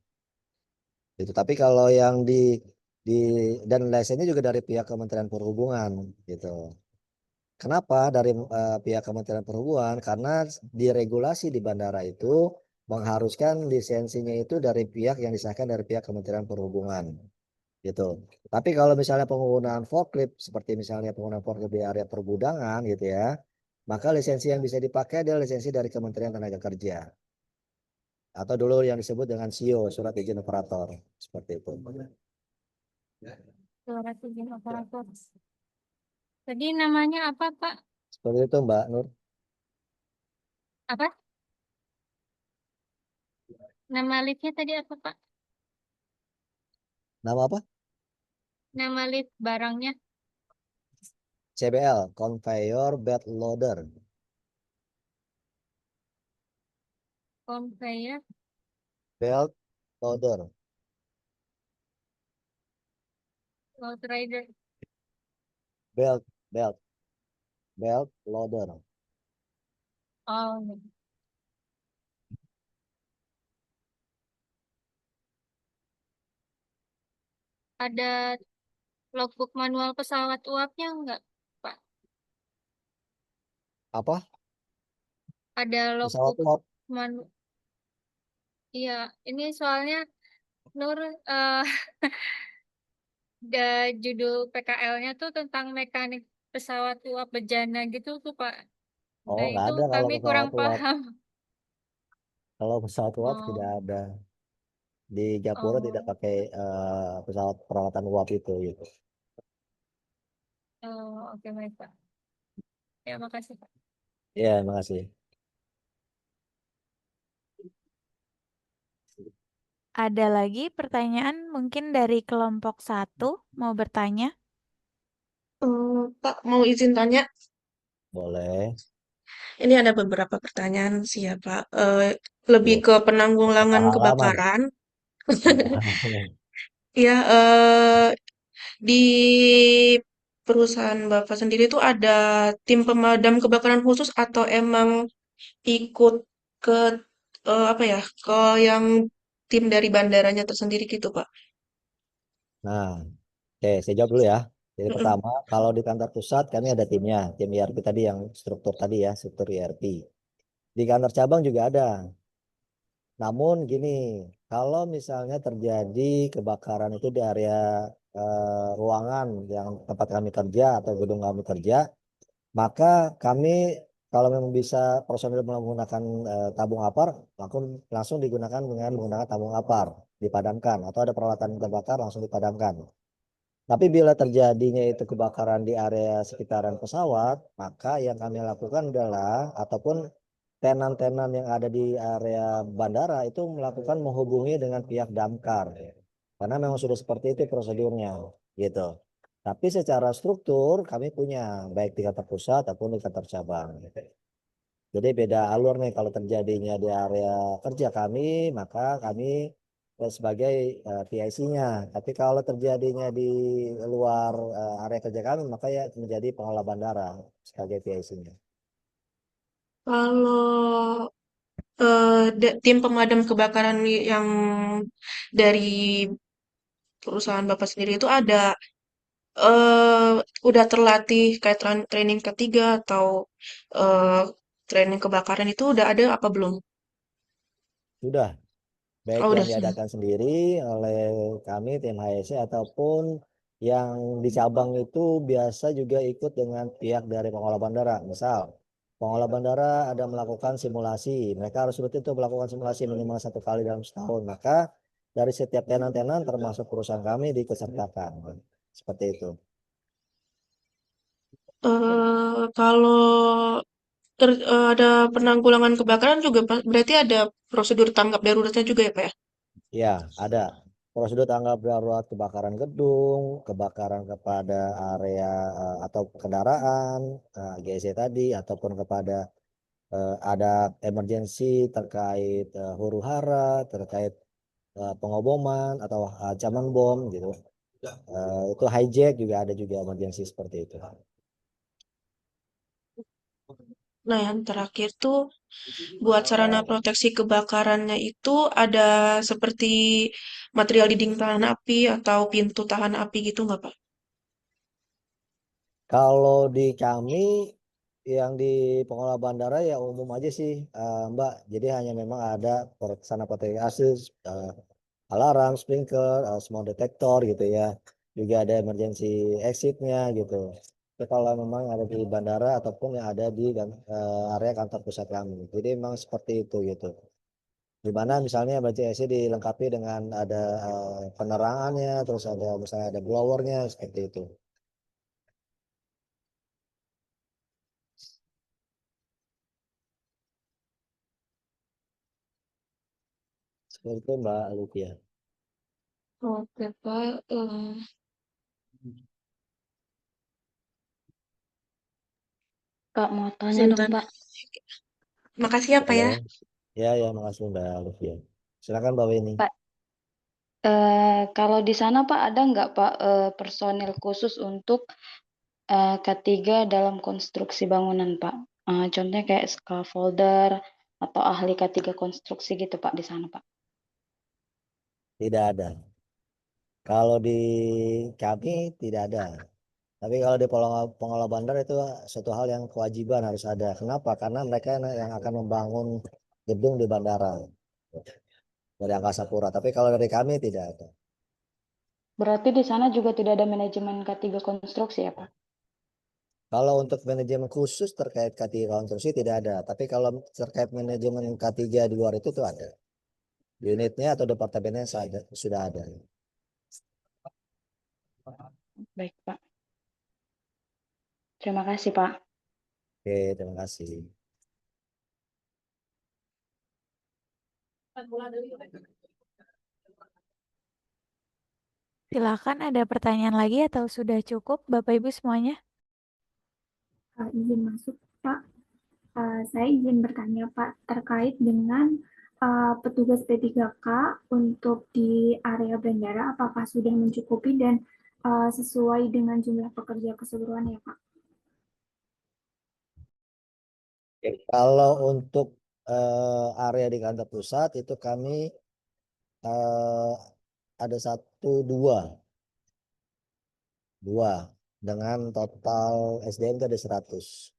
Itu. Tapi kalau yang di dan lisensinya juga dari pihak Kementerian Perhubungan gitu. Kenapa dari pihak Kementerian Perhubungan? Karena diregulasi di bandara itu mengharuskan lisensinya itu dari pihak yang disahkan dari pihak Kementerian Perhubungan gitu. Tapi kalau misalnya penggunaan forklift seperti misalnya penggunaan forklift di area pergudangan gitu ya, maka lisensi yang bisa dipakai adalah lisensi dari Kementerian Tenaga Kerja atau dulu yang disebut dengan SIO, Surat Izin Operator, seperti itu. Surat izin operator. Tadi namanya apa, Pak? Seperti itu Mbak Nur. Apa? Nama liftnya tadi apa, Pak? Nama apa? Nama lift barangnya. CBL, Conveyor Belt Loader. Conveyor Belt Loader. Load Rider. Belt, belt loader. Oh, iya. Ada logbook manual pesawat uapnya enggak, Pak? Apa? Ada Pesawat logbook uap. manual. Iya, ini soalnya Nur eh judul PKL-nya tuh tentang mekanik pesawat uap bejana gitu tuh, Pak. Oh, Nah, nggak itu ada kalau kami kurang pesawat uap. paham. Kalau pesawat uap tidak Oh, ada. Di Japura tidak oh, pakai pesawat peralatan uap itu gitu. oh, oke baik, Pak. Ya, makasih, Pak. Iya, makasih. Ada lagi pertanyaan mungkin dari kelompok 1 mau bertanya? Pak, mau izin tanya? Boleh. Ini ada beberapa pertanyaan sih ya, Pak. Lebih Tuh, ke penanggulangan pengalaman. kebakaran. Pengalaman. Ya, di perusahaan Bapak sendiri tuh ada tim pemadam kebakaran khusus atau emang ikut ke apa ya, ke yang tim dari bandaranya tersendiri gitu, Pak? Nah, oke, saya jawab dulu ya. Jadi Mm-mm. pertama, kalau di kantor pusat kami ada timnya, tim IRP tadi yang struktur tadi ya, struktur IRP. Di kantor cabang juga ada. Namun gini, kalau misalnya terjadi kebakaran itu di area ruangan yang tempat kami kerja atau gedung kami kerja, maka kami kalau memang bisa personil menggunakan tabung apar, langsung langsung digunakan dengan menggunakan tabung apar, dipadamkan atau ada peralatan terbakar langsung dipadamkan. Tapi bila terjadinya itu kebakaran di area sekitaran pesawat, maka yang kami lakukan adalah ataupun tenan-tenan yang ada di area bandara itu melakukan menghubungi dengan pihak damkar. Karena memang sudah seperti itu prosedurnya, gitu. Tapi secara struktur kami punya baik di kantor pusat ataupun di kantor cabang. Jadi beda alur nih kalau terjadinya di area kerja kami, maka kami sebagai PIC-nya. Tapi kalau terjadinya di luar area kerja kami, maka ya menjadi pengelola bandara sebagai PIC-nya. Kalau tim pemadam kebakaran yang dari perusahaan Bapak sendiri itu ada eh udah terlatih kayak training ketiga atau eh training kebakaran itu udah ada apa belum? Sudah, baik Oh, yang udah. diadakan sendiri oleh kami tim HSC ataupun yang di cabang itu biasa juga ikut dengan pihak dari pengelola bandara. Misal pengelola bandara ada melakukan simulasi, mereka harus rutin itu melakukan simulasi minimal 1 kali dalam setahun. Maka dari setiap tenan-tenan termasuk perusahaan kami diikutsertakan. Seperti itu. Kalau ada penanggulangan kebakaran juga berarti ada prosedur tanggap daruratnya juga ya Pak ya? Ya, ada prosedur tanggap darurat kebakaran gedung, kebakaran kepada area atau kendaraan, GC tadi, ataupun kepada ada emergensi terkait huru hara, terkait pengoboman atau ancaman bom gitu. Itu hijack juga ada juga emergensi seperti itu. Nah, yang terakhir tuh buat sarana proteksi kebakarannya itu ada seperti material dinding tahan api atau pintu tahan api gitu nggak Pak? Kalau di kami yang di pengelola bandara ya umum aja sih, Mbak. Jadi hanya memang ada sarana proteksi ASIS, alarm, sprinkler, smoke detector gitu ya. Juga ada emergency exitnya gitu. Itu kalau memang ada di bandara ataupun yang ada di area kantor pusat kami. Jadi memang seperti itu gitu. Di mana misalnya BCSC dilengkapi dengan ada penerangannya, terus ada misalnya ada blowernya seperti itu. Seperti itu Mbak Lutfi. Oke Pak, Kak mau tanya dong Sintan. Pak. Makasih ya Pak ya. Boleh. Ya, makasih Mbak Lutfi. Silakan Mbak Weni. Pak, kalau di sana Pak ada nggak Pak personil khusus untuk K3 dalam konstruksi bangunan Pak? Contohnya kayak scaffolder atau ahli K3 konstruksi gitu Pak di sana Pak. Tidak ada. Kalau di kami tidak ada. Tapi kalau di pengelola bandar itu suatu hal yang kewajiban harus ada. Kenapa? Karena mereka yang akan membangun gedung di bandara dari Angkasa Pura. Tapi kalau dari kami tidak ada. Berarti di sana juga tidak ada manajemen K3 konstruksi ya Pak? Kalau untuk manajemen khusus terkait K3 konstruksi tidak ada. Tapi kalau terkait manajemen K3 di luar itu tuh ada. Unitnya atau departemennya sudah ada. Baik Pak. Terima kasih Pak. Oke, terima kasih. Silakan ada pertanyaan lagi atau sudah cukup Bapak Ibu semuanya? Izin masuk, Pak. Saya izin bertanya, Pak, terkait dengan petugas P3K untuk di area bandara, apakah sudah mencukupi dan sesuai dengan jumlah pekerja keseluruhan ya, Pak? Kalau untuk area di kantor pusat itu kami ada dua dengan total SDM itu ada 100.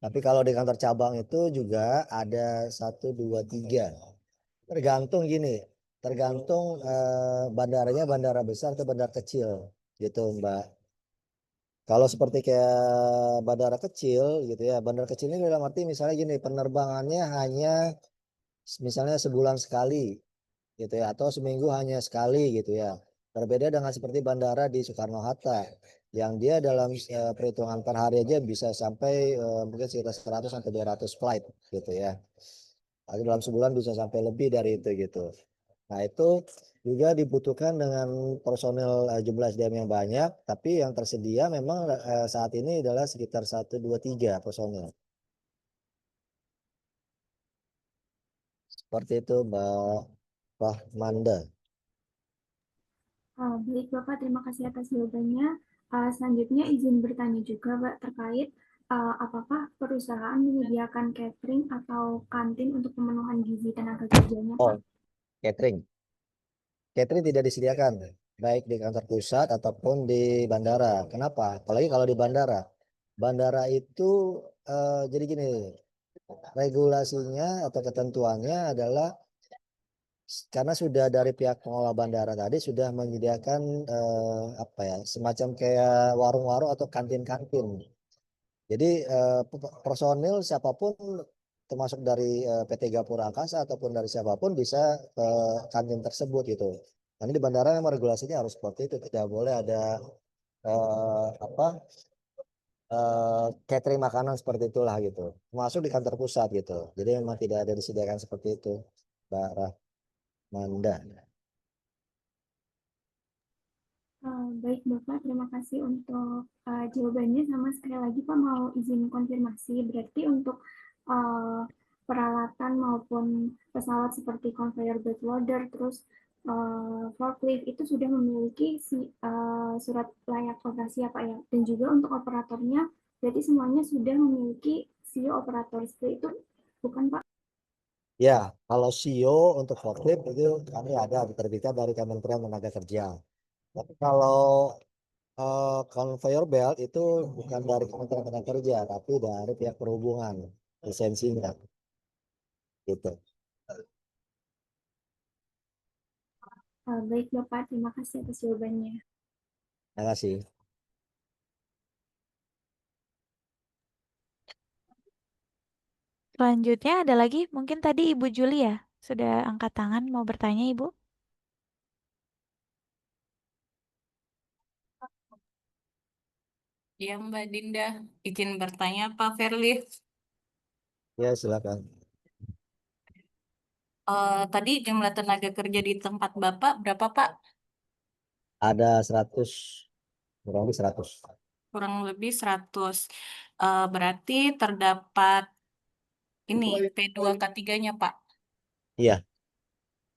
Tapi kalau di kantor cabang itu juga ada 1, 2, 3. Tergantung gini, tergantung bandaranya bandara besar atau bandara kecil gitu Mbak. Kalau seperti kayak bandara kecil gitu ya, bandara kecil ini dalam arti misalnya gini, penerbangannya hanya misalnya sebulan sekali gitu ya, atau seminggu hanya sekali gitu ya. Berbeda dengan seperti bandara di Soekarno-Hatta yang dia dalam perhitungan per hari aja bisa sampai mungkin sekitar 100 sampai 200 flight gitu ya. Lalu dalam sebulan bisa sampai lebih dari itu gitu. Nah, itu juga dibutuhkan dengan personil jumlah SDM yang banyak, tapi yang tersedia memang saat ini adalah sekitar 1, 2, 3 personil. Seperti itu Mbak Rahmanda. Baik, Bapak, terima kasih atas jawabannya. Selanjutnya izin bertanya juga, Pak, terkait apakah perusahaan menyediakan catering atau kantin untuk pemenuhan gizi tenaga kerjanya, Pak? Oh, catering. Catering tidak disediakan, baik di kantor pusat ataupun di bandara. Kenapa? Apalagi kalau di bandara. Bandara itu jadi gini, regulasinya atau ketentuannya adalah karena sudah dari pihak pengelola bandara tadi sudah menyediakan apa ya, semacam kayak warung-warung atau kantin-kantin. Jadi personil siapapun termasuk dari PT Gapura Angkasa ataupun dari siapapun bisa ke kantin tersebut gitu. Nah, ini di bandara memang regulasinya harus seperti itu, tidak boleh ada apa catering makanan seperti itulah gitu. Masuk di kantor pusat gitu. Jadi memang tidak ada disediakan seperti itu, Mbak Rahmanda. Baik Bapak, terima kasih untuk jawabannya. Sama sekali lagi Pak mau izin konfirmasi, berarti untuk peralatan maupun pesawat seperti conveyor belt loader, terus forklift itu sudah memiliki surat layak operasi ya Pak ya. Dan juga untuk operatornya, berarti semuanya sudah memiliki CEO operator seperti itu, bukan Pak? Ya, kalau CEO untuk forklift itu kami ada diterbitkan dari Kementerian Tenaga Kerja. Tapi kalau conveyor belt itu bukan dari Kementerian Tenaga Kerja, tapi dari pihak perhubungan lisensinya, gitu. Baik Bapak, terima kasih atas jawabannya. Terima kasih. Selanjutnya ada lagi, mungkin tadi Ibu Julia sudah angkat tangan mau bertanya Ibu. Ya, Mbak Dinda, izin bertanya Pak Firly. Ya, silakan. Tadi jumlah tenaga kerja di tempat Bapak berapa Pak? Ada 100, kurang lebih 100. Kurang lebih 100. Berarti terdapat ini P2K3-nya Pak. Iya,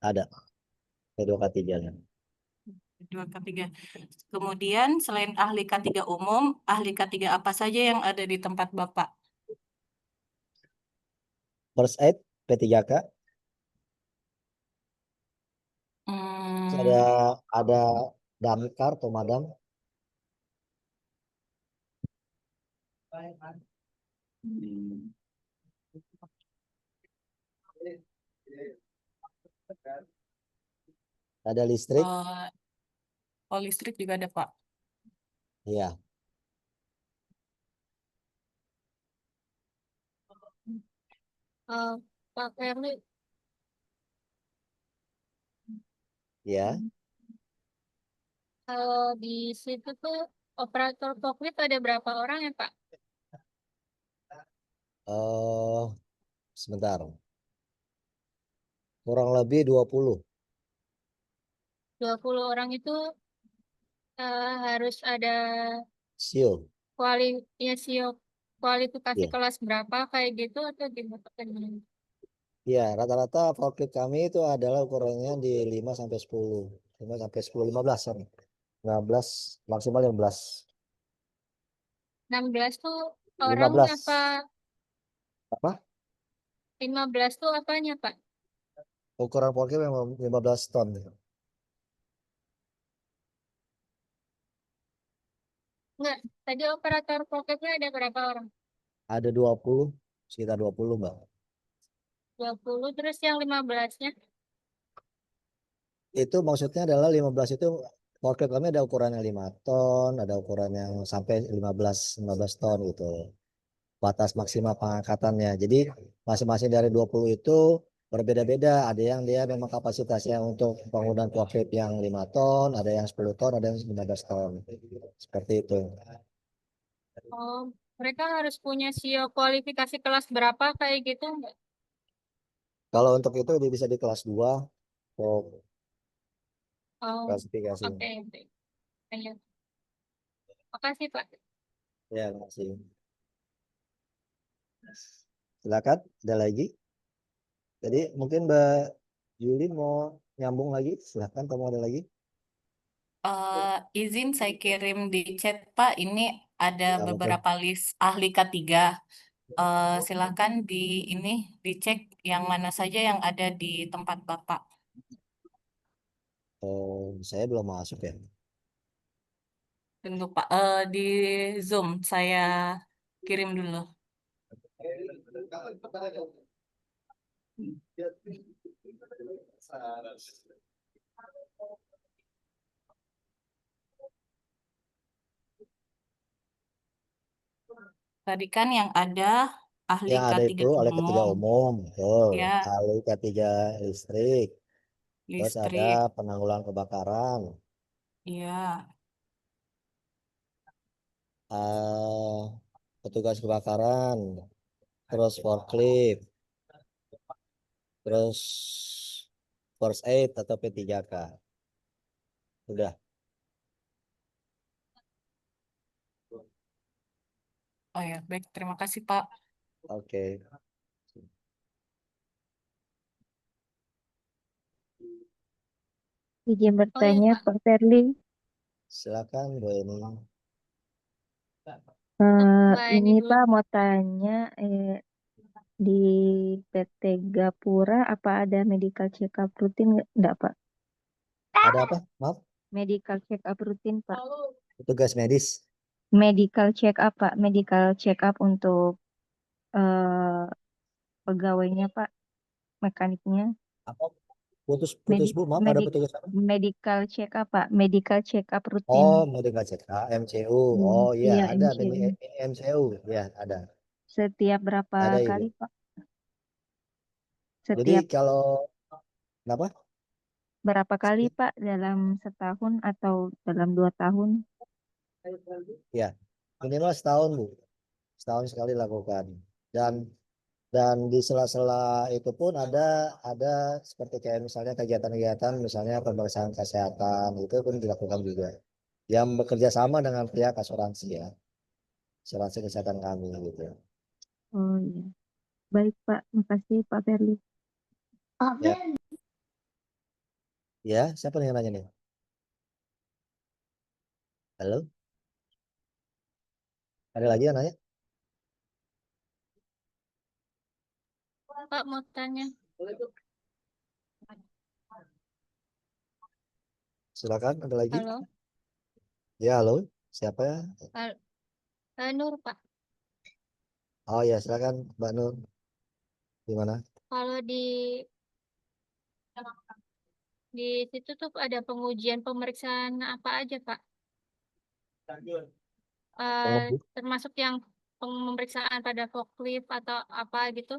ada. P2K3-nya. P2K3. Kemudian selain ahli K3 umum, ahli K3 apa saja yang ada di tempat Bapak? First aid, P3K. Terus Hmm, ada damkar, pemadam. Ada listrik. listrik juga ada Pak. Iya. Pak Firly, Ya. kalau di situ tuh operator forklift ada berapa orang ya Pak? Sebentar. Kurang lebih 20. 20 orang itu harus ada Sio. kualifikasi Ya. kelas berapa kayak gitu atau gimana? Ya, rata-rata forklift kami itu adalah ukurannya di 5 sampai 10. 5 sampai 10, 15, sorry. 15, maksimal 15. 16 tuh orang 15. apa? Apa? 15 tuh apanya Pak? Ukuran forklift memang 15 ton. Enggak, tadi operator forkliftnya ada berapa orang? Ada 20, sekitar 20, Mbak. 20, terus yang 15-nya? Itu maksudnya adalah 15 itu forklift kami ada ukurannya 5 ton, ada ukuran yang sampai 15 ton gitu. Batas maksimal pengangkatannya. Jadi masing-masing dari 20 itu berbeda-beda. Ada yang dia memang kapasitasnya untuk penggunaan forklift yang 5 ton, ada yang 10 ton, ada yang 15 ton. Seperti itu. Oh, mereka harus punya SIO kualifikasi kelas berapa kayak gitu enggak? Kalau untuk itu bisa di kelas 2 untuk Oh, klasifikasi. oke. Ayo. Makasih Pak. Ya, terima kasih. Silakan, ada lagi? Jadi mungkin Mbak Yuli mau nyambung lagi, silakan kamu ada lagi. Izin saya kirim di chat Pak. Ini ada Ya, betul. beberapa list ahli K3. Silahkan ini dicek yang mana saja yang ada di tempat Bapak. Saya belum masuk ya. Tunggu Pak. Di Zoom saya kirim dulu. Tadi kan yang ada ahli Yang ada K3 itu ahli K3 umum, umum, betul. ya Ahli K3 listrik. Terus ada listrik, penanggulangan kebakaran, ya eh, petugas kebakaran, terus forklift, terus first aid atau P3K. Udah. oh ya baik terima kasih Pak. Oke. Izin Oh iya bertanya, Pak, Pak Ferli. Silakan Bu Eni. Mbak ini Ini dulu. Pak mau tanya, di PT Gapura apa ada medical check up rutin enggak Pak? Ada apa? Maaf, Medical check up rutin Pak. petugas medis. Medical check up Pak, medical check up untuk eh, pegawainya Pak, mekaniknya. Apa? Putus Medik Bu, maaf ada medik petugas apa? medical check up Pak, medical check up rutin. Oh, medical check up, MCU. Oh iya, Iya ada MCU. MCU. Ya, ada. Setiap berapa Ada kali Ibu. Pak? Jadi Setiap kalau kenapa? berapa kali Pak dalam setahun atau dalam 2 tahun? Ya, minimal setahun Bu. Setahun sekali lakukan. Dan di sela-sela itu pun ada seperti kayak misalnya kegiatan-kegiatan misalnya pemeriksaan kesehatan itu pun dilakukan juga. Yang bekerja sama dengan pihak asuransi ya. Asuransi kesehatan kami gitu. Oh iya. Baik Pak, makasih Pak Ferli. Ya, ya, siapa nih yang nanya nih? Halo? Ada lagi yang nanya? Pak mau tanya. Silakan, ada lagi? Halo, Ya, halo. Siapa ya? Nur Pak. Oh ya, silakan Mbak Nur. Gimana? Kalau di situ tuh ada pengujian pemeriksaan apa aja Pak? Termasuk yang pemeriksaan pada forklift atau apa gitu?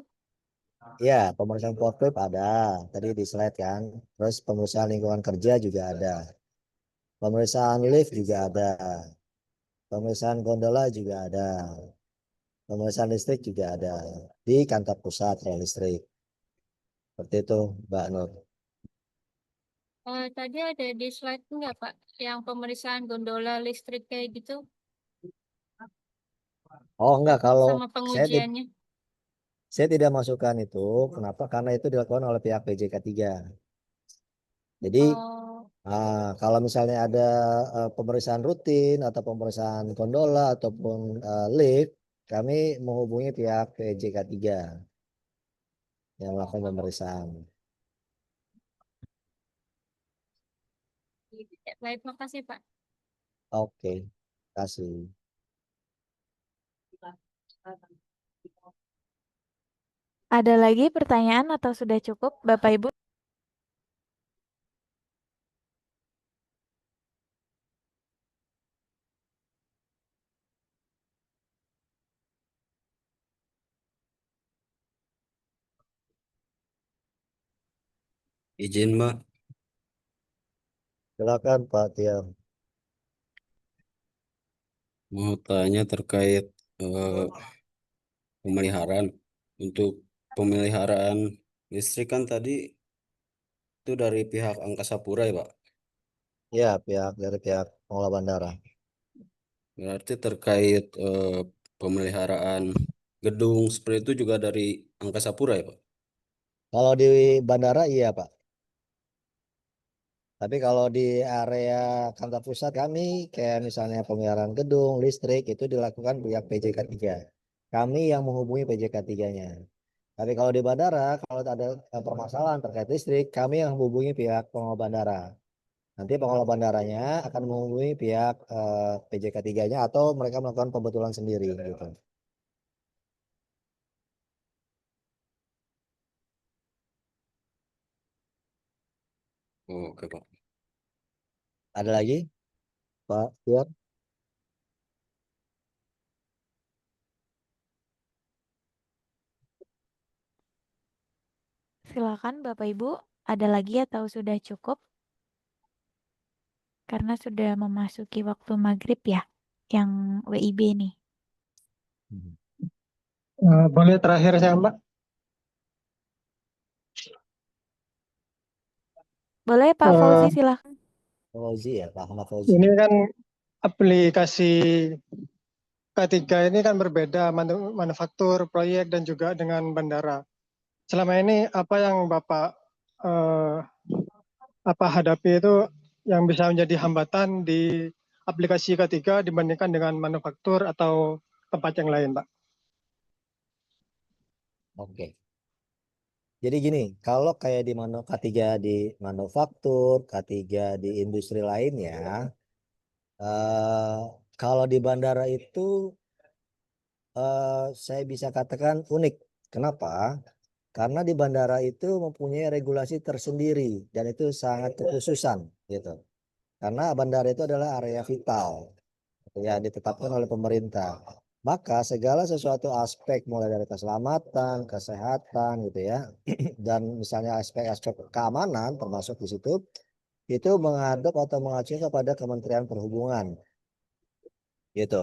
Ya, pemeriksaan forklift ada. Tadi di slide kan. Terus pemeriksaan lingkungan kerja juga ada. Pemeriksaan lift juga ada. Pemeriksaan gondola juga ada. Pemeriksaan listrik juga ada. Di kantor pusat ya listrik. Seperti itu, Mbak Nur. Tadi ada di slide enggak Pak? Yang pemeriksaan gondola listrik kayak gitu Oh enggak, kalau sama saya, pengujiannya. saya tidak masukkan itu. Kenapa? Karena itu dilakukan oleh pihak PJK 3. Jadi Oh, kalau misalnya ada pemeriksaan rutin atau pemeriksaan gondola ataupun lift, kami menghubungi pihak PJK 3 yang melakukan pemeriksaan. ya, baik, makasih Pak. Oke, kasih. Ada lagi pertanyaan atau sudah cukup, Bapak Ibu? Izin Mbak, Silakan Pak Tiam. mau tanya terkait pemeliharaan. Untuk pemeliharaan listrik kan tadi itu dari pihak Angkasa Pura ya Pak. Ya, dari pihak pengelola bandara. Berarti terkait pemeliharaan gedung seperti itu juga dari Angkasa Pura ya Pak. Kalau di bandara iya Pak. Tapi kalau di area kantor pusat kami, kayak misalnya pemeliharaan gedung, listrik, itu dilakukan pihak PJK 3. Kami yang menghubungi PJK 3-nya. Tapi kalau di bandara, kalau ada permasalahan terkait listrik, kami yang menghubungi pihak pengelola bandara. Nanti pengelola bandaranya akan menghubungi pihak PJK 3-nya atau mereka melakukan pembetulan sendiri gitu. Oke, Pak. Ada lagi, Pak Tiar? Silakan Bapak Ibu, ada lagi atau sudah cukup? Karena sudah memasuki waktu maghrib ya, yang WIB nih. Boleh terakhir saya, Mbak? Boleh Pak Eh, Fauzi silakan. Fauzi ya, Pak Ahmad Fauzi. Ini kan aplikasi K3 ini kan berbeda manufaktur, proyek, dan juga dengan bandara. Selama ini apa yang Bapak eh, hadapi itu yang bisa menjadi hambatan di aplikasi K3 dibandingkan dengan manufaktur atau tempat yang lain, Pak? Oke. Jadi gini, kalau kayak di K3 di manufaktur, K3 di industri lainnya, eh, kalau di bandara itu saya bisa katakan unik. Kenapa? Karena di bandara itu mempunyai regulasi tersendiri dan itu sangat kekhususan gitu. Karena bandara itu adalah area vital yang ditetapkan oleh pemerintah. Maka segala sesuatu aspek mulai dari keselamatan, kesehatan gitu ya, dan misalnya aspek-aspek keamanan termasuk di situ, itu menghadap atau mengacu kepada Kementerian Perhubungan gitu.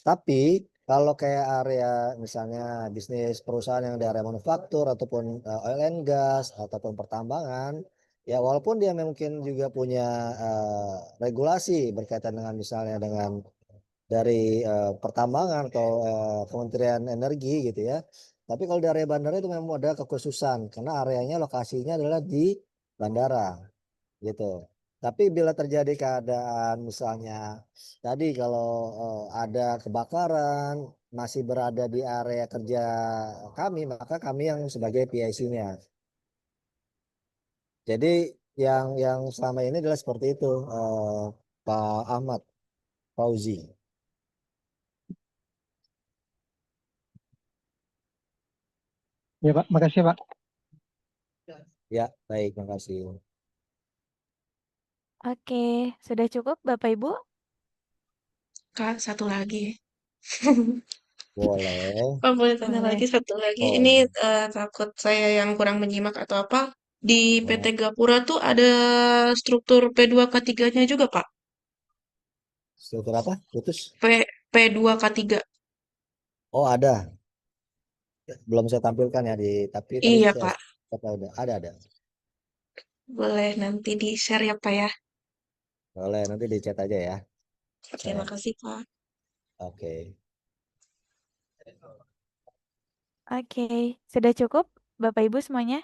Tapi kalau kayak area misalnya bisnis perusahaan yang di area manufaktur ataupun oil and gas ataupun pertambangan, ya walaupun dia mungkin juga punya regulasi berkaitan dengan misalnya dengan dari pertambangan atau Kementerian Energi gitu ya. Tapi kalau di area bandara itu memang ada kekhususan karena areanya lokasinya adalah di bandara gitu. Tapi bila terjadi keadaan misalnya tadi kalau ada kebakaran masih berada di area kerja kami, maka kami yang sebagai PIC-nya. Jadi yang selama ini adalah seperti itu, Pak Ahmad Fauzi. Ya, Pak. Makasih, Pak. Ya, baik, makasih. Oke, sudah cukup Bapak Ibu? Kak, satu lagi. Boleh. Pak, boleh tanya Boleh. lagi satu lagi. Oh, Ini takut saya yang kurang menyimak atau apa. Di PT oh. Gapura tuh ada struktur P2K3-nya juga, Pak. Struktur apa? Putus? P2K3. Oh, ada. Belum saya tampilkan ya tapi tadi Iya, saya Pak. kata udah ada. Boleh nanti di-share ya, Pak ya. Boleh, nanti di chat aja ya. Terima Saya. kasih, Pak. Oke. Oke, sudah cukup Bapak Ibu semuanya?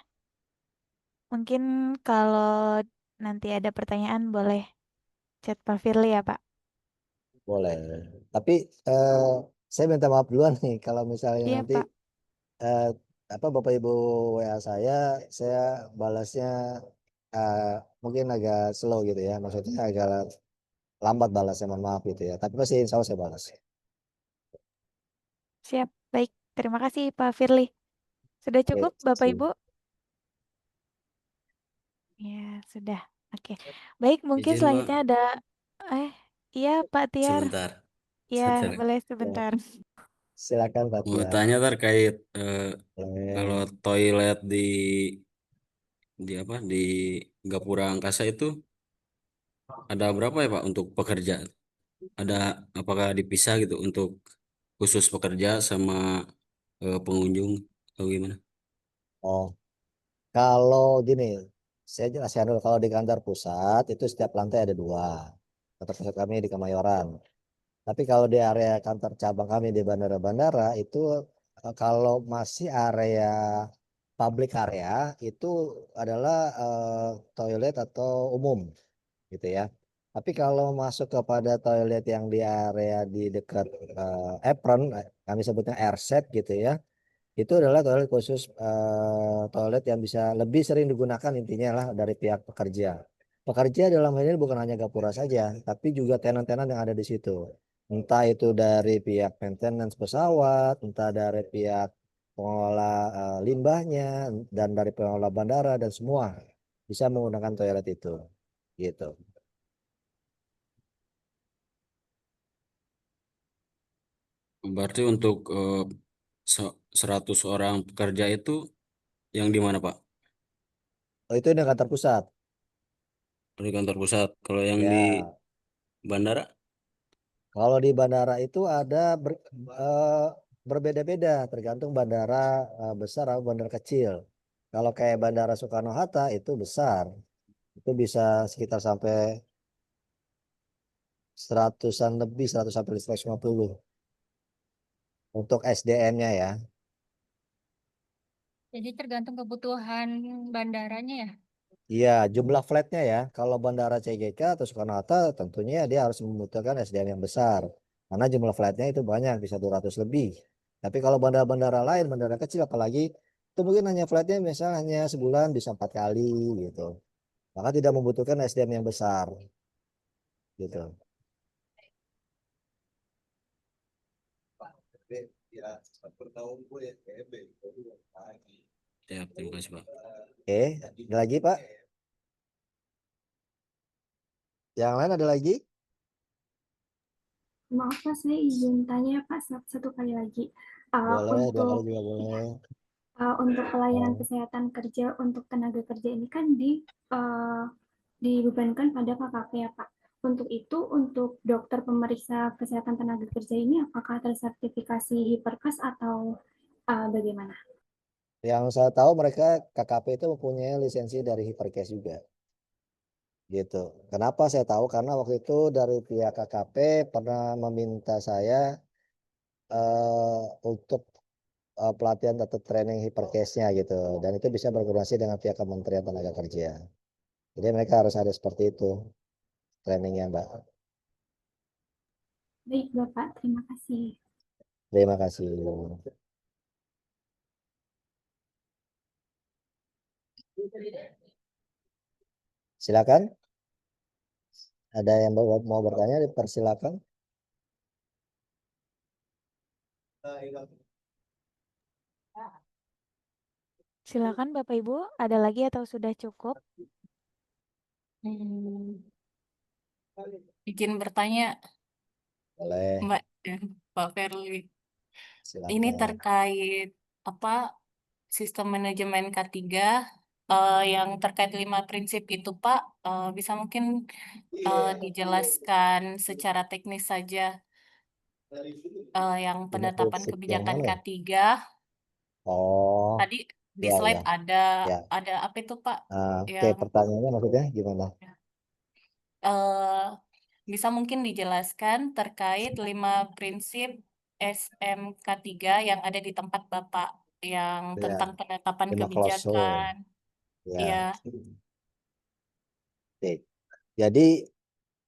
Mungkin kalau nanti ada pertanyaan boleh chat Pak Firly ya Pak. Boleh. Tapi saya minta maaf duluan nih kalau misalnya Iya nanti Pak. eh, Bapak Ibu WA saya balasnya eh, mungkin agak slow gitu ya. Maksudnya agak lambat balasnya, mohon maaf gitu ya. Tapi pasti insya Allah saya balas. Siap, baik. Terima kasih Pak Firly. Sudah Oke, cukup Bapak sip. Ibu? Ya, sudah. Oke. Baik, mungkin Izin, Pak, selanjutnya ada iya Pak Tiar. sebentar. Iya, Sebentar. boleh Ya, sebentar. silakan Pak Mau Tiar. tanya terkait kalau Boleh. toilet di apa di Gapura Angkasa itu ada berapa ya Pak untuk pekerja? Ada apakah dipisah gitu untuk khusus pekerja sama pengunjung atau gimana? Oh, kalau gini, saya jelaskan dulu. Kalau di kantor pusat itu setiap lantai ada 2. Kantor pusat kami di Kemayoran. Tapi kalau di area kantor cabang kami di bandara-bandara itu kalau masih area public area itu adalah toilet atau umum gitu ya. Tapi kalau masuk kepada toilet yang di area di dekat apron, kami sebutnya airset gitu ya. Itu adalah toilet khusus toilet yang bisa lebih sering digunakan intinya lah dari pihak pekerja. Pekerja dalam hal ini bukan hanya Gapura saja, tapi juga tenan-tenan yang ada di situ. Entah itu dari pihak maintenance pesawat, entah dari pihak pengelola limbahnya, dan dari pengelola bandara dan semua. bisa menggunakan toilet itu, gitu. Berarti untuk 100 orang pekerja itu yang di mana, Pak? Oh, itu di kantor pusat. Di kantor pusat. Kalau yang di Ya, bandara? kalau di bandara itu ada eh, berbeda-beda, tergantung bandara besar atau bandara kecil. Kalau kayak Bandara Soekarno-Hatta itu besar, itu bisa sekitar sampai 100-an lebih, 100 sampai 150 untuk SDM-nya ya. Jadi tergantung kebutuhan bandaranya ya. Iya, jumlah flightnya ya. Kalau Bandara CGK atau Soekarno-Hatta tentunya dia harus membutuhkan SDM yang besar. Karena jumlah flightnya itu banyak, bisa 200 lebih. Tapi kalau bandara-bandara lain, bandara kecil apalagi, itu mungkin hanya flightnya misalnya hanya sebulan bisa 4 kali gitu. Maka tidak membutuhkan SDM yang besar gitu. Ya, terima kasih, Pak. Oke, ada lagi Pak? Yang lain ada lagi? Maaf Pak, saya izin tanya Pak satu kali lagi. Boleh, 2 kali Untuk juga boleh. untuk pelayanan Oh, kesehatan kerja untuk tenaga kerja ini kan dibebankan pada KKP ya Pak. Untuk itu, untuk dokter pemeriksa kesehatan tenaga kerja ini apakah tersertifikasi Hiperkes atau bagaimana? yang saya tahu mereka KKP itu mempunyai lisensi dari Hiperkes juga. Gitu. Kenapa saya tahu? Karena waktu itu dari pihak KKP pernah meminta saya untuk pelatihan atau training hipercase-nya gitu. Dan itu bisa berkoordinasi dengan pihak Kementerian Tenaga Kerja. Jadi mereka harus ada seperti itu trainingnya, Mbak. Baik Bapak, terima kasih. Terima kasih. Silakan. Ada yang mau bertanya? Dipersilakan. Silakan Bapak Ibu, ada lagi atau sudah cukup? Hmm, izin bertanya, Boleh. Mbak dan Pak Ferli. Ini Silakan. terkait apa sistem manajemen K3 yang terkait 5 prinsip itu, Pak, bisa mungkin dijelaskan secara teknis saja yang 5 penetapan prinsip yang kebijakan mana ya? K3. Oh, Tadi di ya, slide ya, ya. ada apa itu, Pak? Oke, Yang pertanyaannya maksudnya gimana? eh, bisa mungkin dijelaskan terkait 5 prinsip SMK3 yang ada di tempat Bapak yang Ya, tentang penetapan 5 klausul. kebijakan. Ya. Ya, Oke. Jadi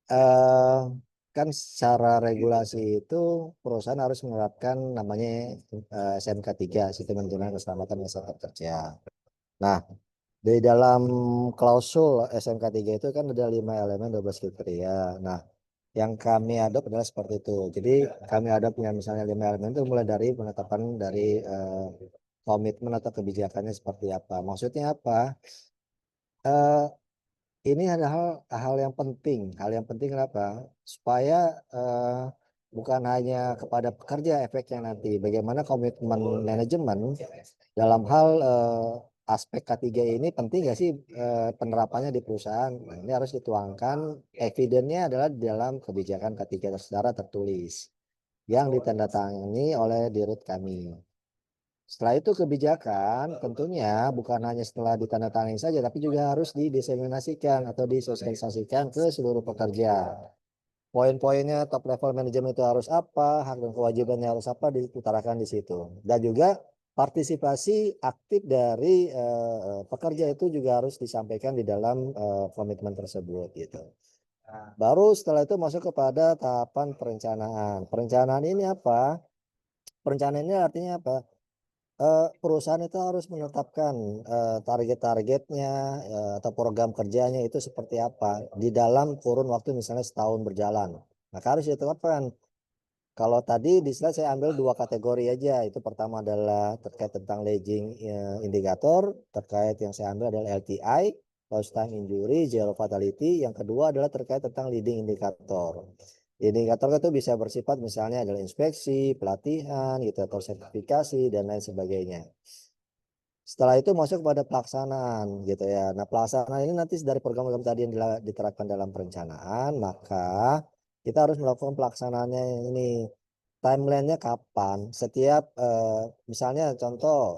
eh, kan secara regulasi itu perusahaan harus menerapkan namanya SMK 3, Sistem Manajemen Keselamatan Kesehatan Kerja. Nah, di dalam klausul SMK 3 itu kan ada 5 elemen 12 kriteria. Nah, yang kami adop adalah seperti itu. Jadi kami adopnya misalnya 5 elemen itu mulai dari penetapan dari komitmen atau kebijakannya seperti apa. Maksudnya apa? Eh, ini ada hal yang penting. Hal yang penting kenapa? Supaya bukan hanya kepada pekerja efeknya nanti. Bagaimana komitmen manajemen dalam hal aspek K3 ini penting nggak sih penerapannya di perusahaan? Nah, ini harus dituangkan. Evidennya adalah di dalam kebijakan K3 secara tertulis yang ditandatangani oleh dirut kami. Setelah itu kebijakan tentunya bukan hanya setelah ditandatangani saja, tapi juga harus didiseminasikan atau disosialisasikan ke seluruh pekerja. Poin-poinnya top level manajemen itu harus apa, hak dan kewajibannya harus apa diutarakan di situ. Dan juga partisipasi aktif dari pekerja itu juga harus disampaikan di dalam komitmen tersebut gitu. Baru setelah itu masuk kepada tahapan perencanaan. Perencanaan ini apa? Perencanaan ini artinya apa? Perusahaan itu harus menetapkan target-targetnya atau program kerjanya itu seperti apa di dalam kurun waktu misalnya setahun berjalan. Maka harus ditetapkan. Kalau tadi di slide saya ambil 2 kategori aja. Itu pertama adalah terkait tentang lagging indikator, terkait yang saya ambil adalah LTI, lost time injury, zero fatality. Yang kedua adalah terkait tentang leading indikator. Indikator itu bisa bersifat misalnya adalah inspeksi, pelatihan, gitu, atau sertifikasi dan lain sebagainya. Setelah itu masuk pada pelaksanaan gitu ya. Nah, pelaksanaan ini nanti dari program-program tadi yang diterapkan dalam perencanaan, maka kita harus melakukan pelaksanaannya ini. Timelinenya kapan? Setiap misalnya contoh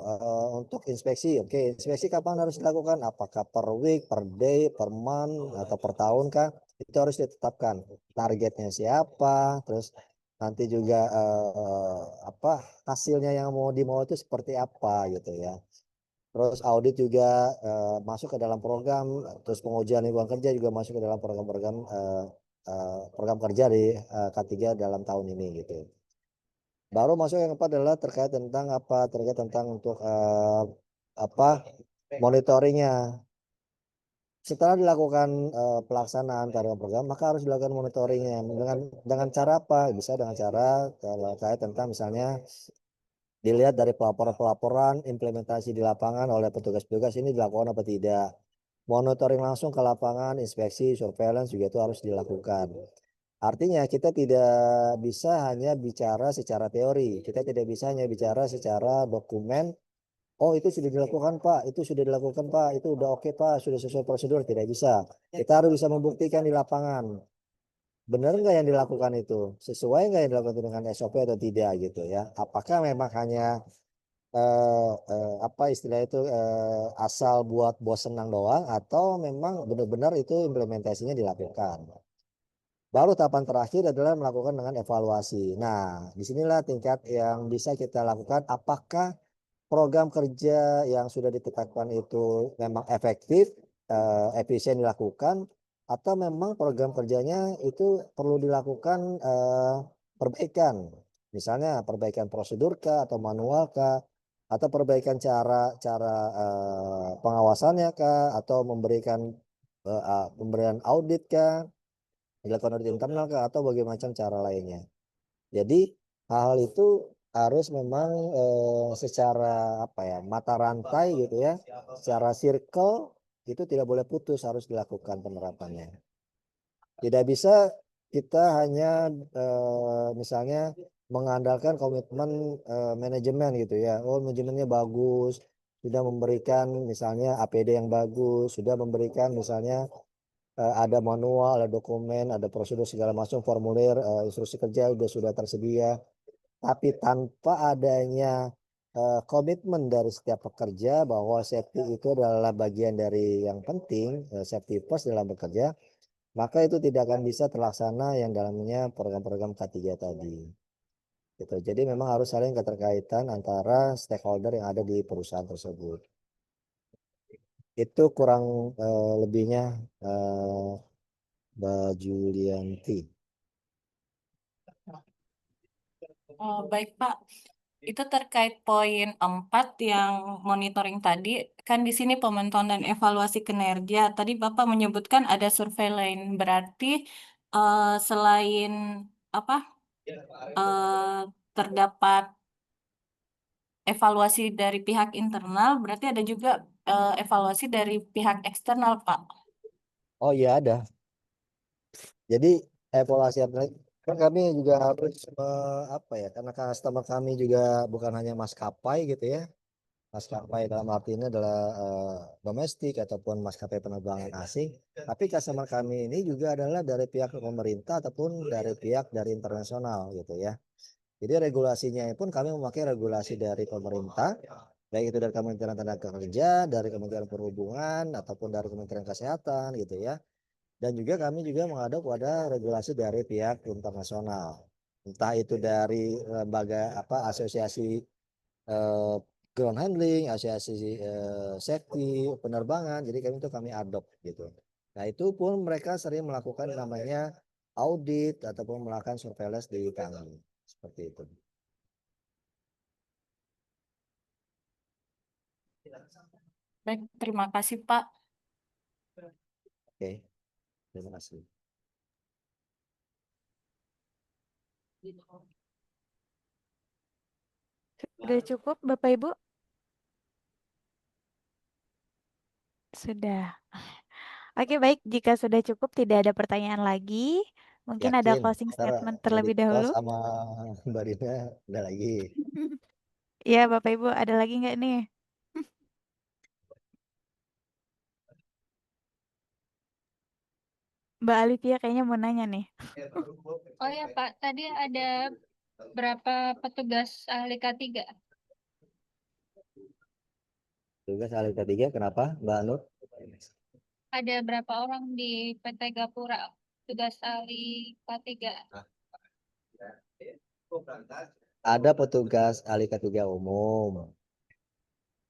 untuk inspeksi, oke, inspeksi kapan harus dilakukan? Apakah per week, per day, per month, atau per tahun kah? Itu harus ditetapkan. Targetnya siapa? Terus nanti juga apa hasilnya yang mau dimau itu seperti apa gitu ya. Terus audit juga masuk ke dalam program, terus pengujian lingkungan kerja juga masuk ke dalam program kerja di K3 dalam tahun ini gitu. Baru masuk yang keempat adalah terkait tentang apa? Terkait tentang untuk apa? Monitoringnya. Setelah dilakukan pelaksanaan program, maka harus dilakukan monitoringnya. Dengan cara apa? Bisa dengan cara terkait tentang misalnya dilihat dari pelaporan-pelaporan implementasi di lapangan oleh petugas-petugas ini dilakukan apa tidak. Monitoring langsung ke lapangan, inspeksi, surveillance juga itu harus dilakukan. Artinya kita tidak bisa hanya bicara secara teori, kita tidak bisa hanya bicara secara dokumen. Oh itu sudah dilakukan Pak, itu sudah dilakukan Pak, itu udah oke Pak, sudah sesuai prosedur, tidak bisa. Kita harus bisa membuktikan di lapangan. Benar nggak yang dilakukan itu? Sesuai nggak yang dilakukan dengan SOP atau tidak gitu ya? Apakah memang hanya apa istilah itu asal buat bos senang doang atau memang benar-benar itu implementasinya dilakukan. Baru tahapan terakhir adalah melakukan dengan evaluasi. Nah, disinilah tingkat yang bisa kita lakukan. Apakah program kerja yang sudah ditetapkan itu memang efektif, efisien dilakukan, atau memang program kerjanya itu perlu dilakukan perbaikan. Misalnya perbaikan prosedur kah atau manual kah, atau perbaikan cara pengawasannya kah, atau memberikan pemberian audit kah, dilakukan audit internal kah, atau bagaimana macam cara lainnya. Jadi hal-hal itu harus memang secara apa ya mata rantai gitu ya, secara circle itu tidak boleh putus, harus dilakukan penerapannya. Tidak bisa kita hanya misalnya mengandalkan komitmen manajemen gitu ya. Oh manajemennya bagus, sudah memberikan misalnya APD yang bagus, sudah memberikan misalnya ada manual, ada dokumen, ada prosedur segala macam, formulir, instruksi kerja sudah tersedia. Tapi tanpa adanya komitmen dari setiap pekerja bahwa safety itu adalah bagian dari yang penting, safety first dalam bekerja, maka itu tidak akan bisa terlaksana yang dalamnya program-program K3 tadi. Gitu. Jadi memang harus saling keterkaitan antara stakeholder yang ada di perusahaan tersebut. Itu kurang lebihnya Mbak Julianti. Oh, baik Pak. Itu terkait poin 4 yang monitoring tadi, kan di sini pemantauan dan evaluasi kinerja. Tadi Bapak menyebutkan ada surveillance, berarti selain apa terdapat evaluasi dari pihak internal, berarti ada juga evaluasi dari pihak eksternal, Pak. Oh iya ada. Jadi evaluasi kan kami juga harus apa ya, karena customer kami juga bukan hanya maskapai gitu ya. Maskapai dalam arti ini adalah domestik ataupun maskapai penerbangan asing. Tapi customer kami ini juga adalah dari pihak pemerintah ataupun dari pihak dari internasional gitu ya. Jadi regulasinya pun kami memakai regulasi dari pemerintah, baik itu dari Kementerian Tenaga Kerja, dari Kementerian Perhubungan ataupun dari Kementerian Kesehatan gitu ya. Dan juga kami juga menghadap pada regulasi dari pihak internasional. Entah itu dari lembaga apa asosiasi ground handling, asosiasi safety penerbangan. Jadi kami adopt gitu. Nah, itu pun mereka sering melakukan namanya audit ataupun melakukan surveillance di kami. Seperti itu. Baik, terima kasih Pak. Oke, terima kasih. Sudah cukup Bapak Ibu? Sudah. Oke, baik. Jika sudah cukup, tidak ada pertanyaan lagi. Mungkin ada Yakin closing ntar statement jadi terlebih kelas dahulu. sama Mbak Dina udah lagi. Iya, Bapak Ibu, ada lagi nggak nih? Mbak Alivia kayaknya mau nanya nih. Oh ya Pak, tadi ada berapa petugas ahli K3? Tugas ahli ketiga kenapa Mbak Nur? Ada berapa orang di PT Gapura tugas ahli K3? Ada petugas ahli ketiga umum,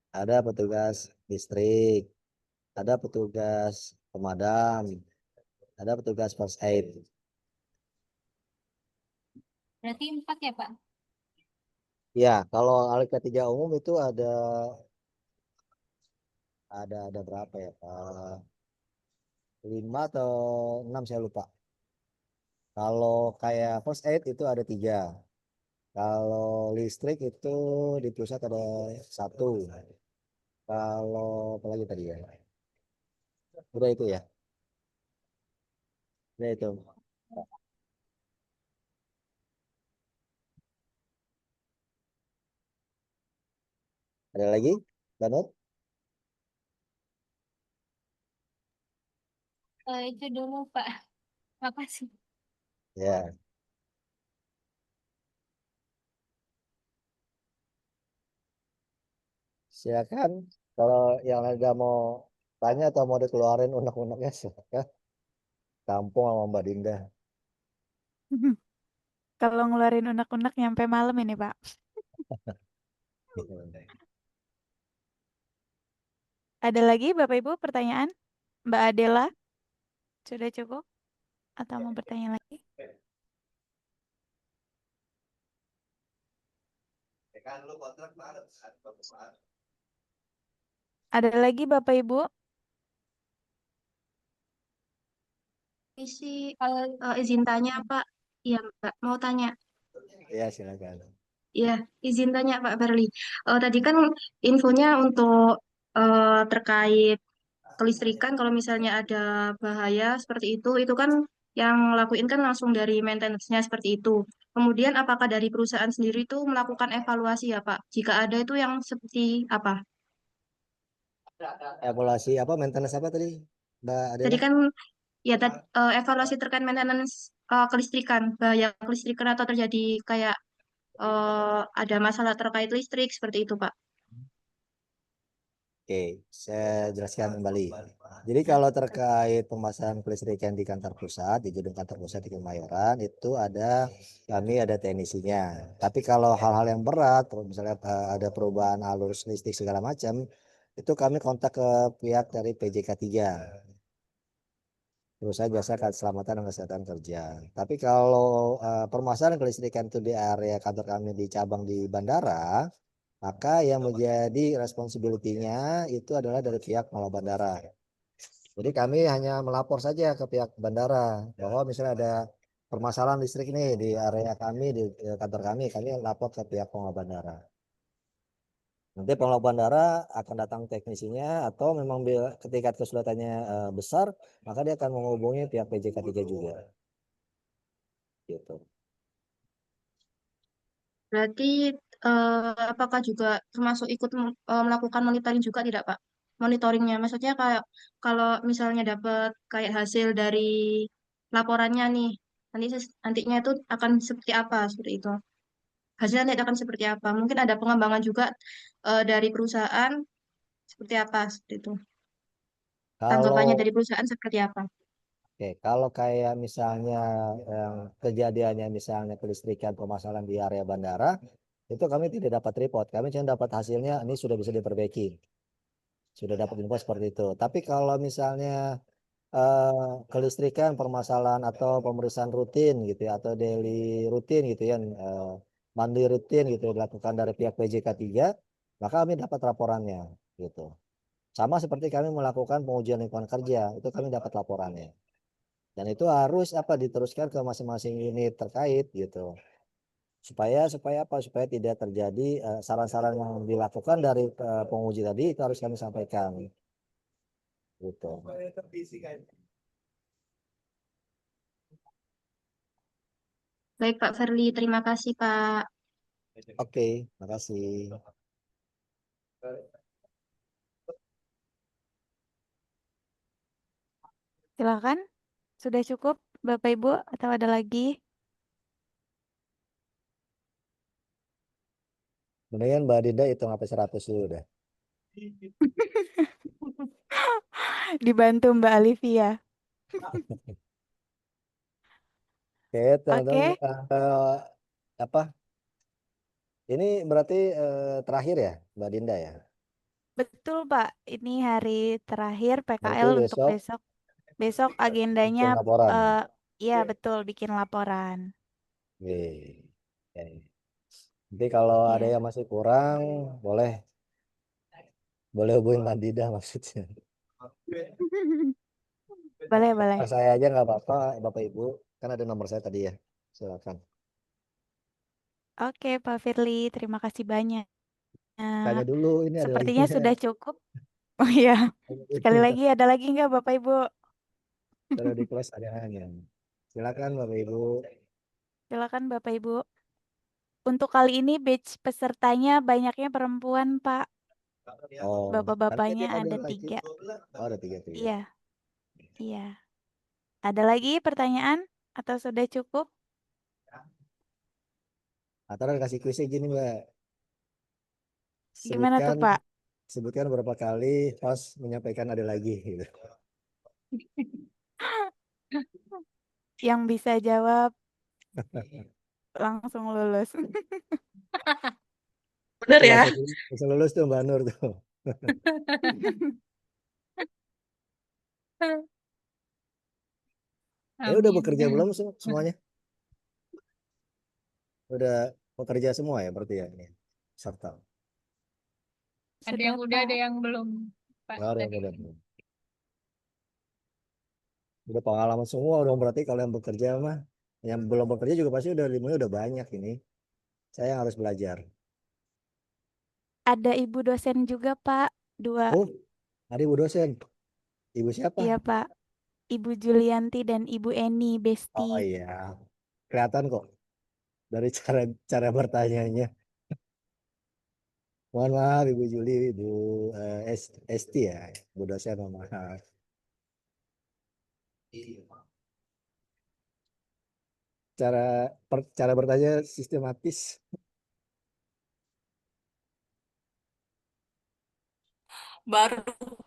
ada petugas listrik, ada petugas pemadam, ada petugas first aid. Berarti 4 ya Pak? Ya, kalau ahli ketiga umum itu ada berapa ya? 5 atau 6 saya lupa. Kalau kayak first aid itu ada 3. Kalau listrik itu di pusat ada 1. Kalau apa lagi tadi ya? Udah itu ya. Udah itu. Ada lagi? Banut? Itu dulu Pak. Makasih. Ya, silakan. Kalau yang ada mau tanya atau mau dikeluarin unek-uneknya silakan. Tampung sama Mbak Dinda. Kalau ngeluarin unek-unek nyampe malam ini, Pak. Ada lagi Bapak Ibu pertanyaan? Mbak Adela, sudah cukup? Atau mau bertanya lagi? Ada lagi Bapak Ibu? Isi Kalau izin tanya Pak. Iya Mbak, mau tanya. Ya, silakan. Iya, izin tanya Pak Berli. Tadi kan infonya untuk terkait kelistrikan kalau misalnya ada bahaya seperti itu kan yang lakuin kan langsung dari maintenance-nya seperti itu. Kemudian apakah dari perusahaan sendiri itu melakukan evaluasi ya Pak? Jika ada itu yang seperti apa? Evaluasi apa maintenance apa tadi, Mbak Tadi Adela? kan ya evaluasi terkait maintenance kelistrikan, bahaya kelistrikan atau terjadi kayak ada masalah terkait listrik seperti itu Pak. Oke, saya jelaskan kembali. Jadi kalau terkait pemasangan kelistrikan di kantor pusat, di gedung kantor pusat di Kemayoran, itu kami ada teknisinya. Tapi kalau hal-hal yang berat, misalnya ada perubahan alur listrik segala macam, itu kami kontak ke pihak dari PJK 3. Perusahaan jasa keselamatan dan kesehatan kerja. Tapi kalau permasalahan kelistrikan itu di area kantor kami di cabang di bandara, maka yang menjadi responsibility-nya itu adalah dari pihak pengelola bandara. Jadi kami hanya melapor saja ke pihak bandara bahwa misalnya ada permasalahan listrik ini di area kami, di kantor kami lapor ke pihak pengelola bandara. Nanti pengelola bandara akan datang teknisinya atau memang ketika kesulitannya besar, maka dia akan menghubungi pihak PJK 3 juga. Gitu. Berarti apakah juga termasuk ikut melakukan monitoring juga tidak Pak? Monitoringnya, maksudnya kayak kalau misalnya dapat kayak hasil dari laporannya nih, nantinya itu akan seperti apa seperti itu? Hasilnya nanti akan seperti apa? Mungkin ada pengembangan juga dari perusahaan seperti apa seperti itu? Tanggapannya Kalau dari perusahaan seperti apa? Oke, kalau kayak misalnya yang kejadiannya misalnya kelistrikan permasalahan di area bandara, itu kami tidak dapat report. Kami cuma dapat hasilnya ini sudah bisa diperbaiki. Sudah dapat info seperti itu. Tapi kalau misalnya kelistrikan permasalahan atau pemeriksaan rutin gitu ya, atau daily rutin gitu ya, mandi rutin gitu dilakukan dari pihak PJK 3, maka kami dapat laporannya gitu. Sama seperti kami melakukan pengujian lingkungan kerja, itu kami dapat laporannya. Dan itu harus diteruskan ke masing-masing unit terkait gitu. Supaya apa? Supaya tidak terjadi saran-saran yang dilakukan dari penguji tadi itu harus kami sampaikan. Gitu. Baik Pak Firly, terima kasih Pak. Oke, makasih. Silakan. Sudah cukup, Bapak Ibu, atau ada lagi? Mendingan Mbak Dinda hitung sampai 100 dulu dah. Dibantu Mbak Alivia. Oke, teman-teman, Oke, apa? Ini berarti terakhir ya, Mbak Dinda ya. betul Pak. Ini hari terakhir Berarti PKL untuk besok besok. Besok agendanya, bikin laporan. eh ya betul, bikin laporan. Oke. Oke. Nanti kalau ada Ya, yang masih kurang, boleh boleh hubungin Mbak Dinda maksudnya. boleh, boleh. Saya aja nggak apa-apa, Bapak Ibu. Kan ada nomor saya tadi ya. Silakan. Oke, Pak Firly, terima kasih banyak. Tanya dulu, ini ada lagi Sepertinya nggak? sudah cukup. Oh iya, Tanya sekali dulu. lagi ada lagi nggak Bapak Ibu? Kalau di kelas ada hanya. Silakan Bapak Ibu. Silakan Bapak Ibu. Untuk kali ini batch pesertanya banyaknya perempuan, Pak. Oh, karena Bapak-bapaknya dia ada ada lagi. 3. Oh, ada tiga tuh ya. Iya, iya. Ada lagi pertanyaan atau sudah cukup? Atau ada kasih kuisnya gini Mbak. Gimana tuh, Sebutkan Pak? sebutkan berapa kali host menyampaikan ada lagi gitu. Yang bisa jawab langsung lulus. Bener Itu ya? langsung lulus tuh Mbak Nur tuh. Udah bekerja belum Amin. semuanya? Udah bekerja semua ya berarti ya ini. Serta. Ada Sudah, yang udah, ada Pak. yang belum, Pak, Nggak ada yang tadi. udah. Udah pengalaman semua dong berarti kalau yang bekerja mah. Yang belum bekerja juga pasti udah ilmunya udah banyak ini. Saya yang harus belajar. Ada ibu dosen juga, Pak. 2. Oh, ada ibu dosen. Ibu siapa? Iya, Pak. Ibu Julianti dan Ibu Eni, Besti. Oh iya, kelihatan kok dari cara cara bertanyanya. Mohon maaf Ibu Juli, Ibu Esti ya, Bu dosen mohon maaf. Cara bertanya sistematis. Baru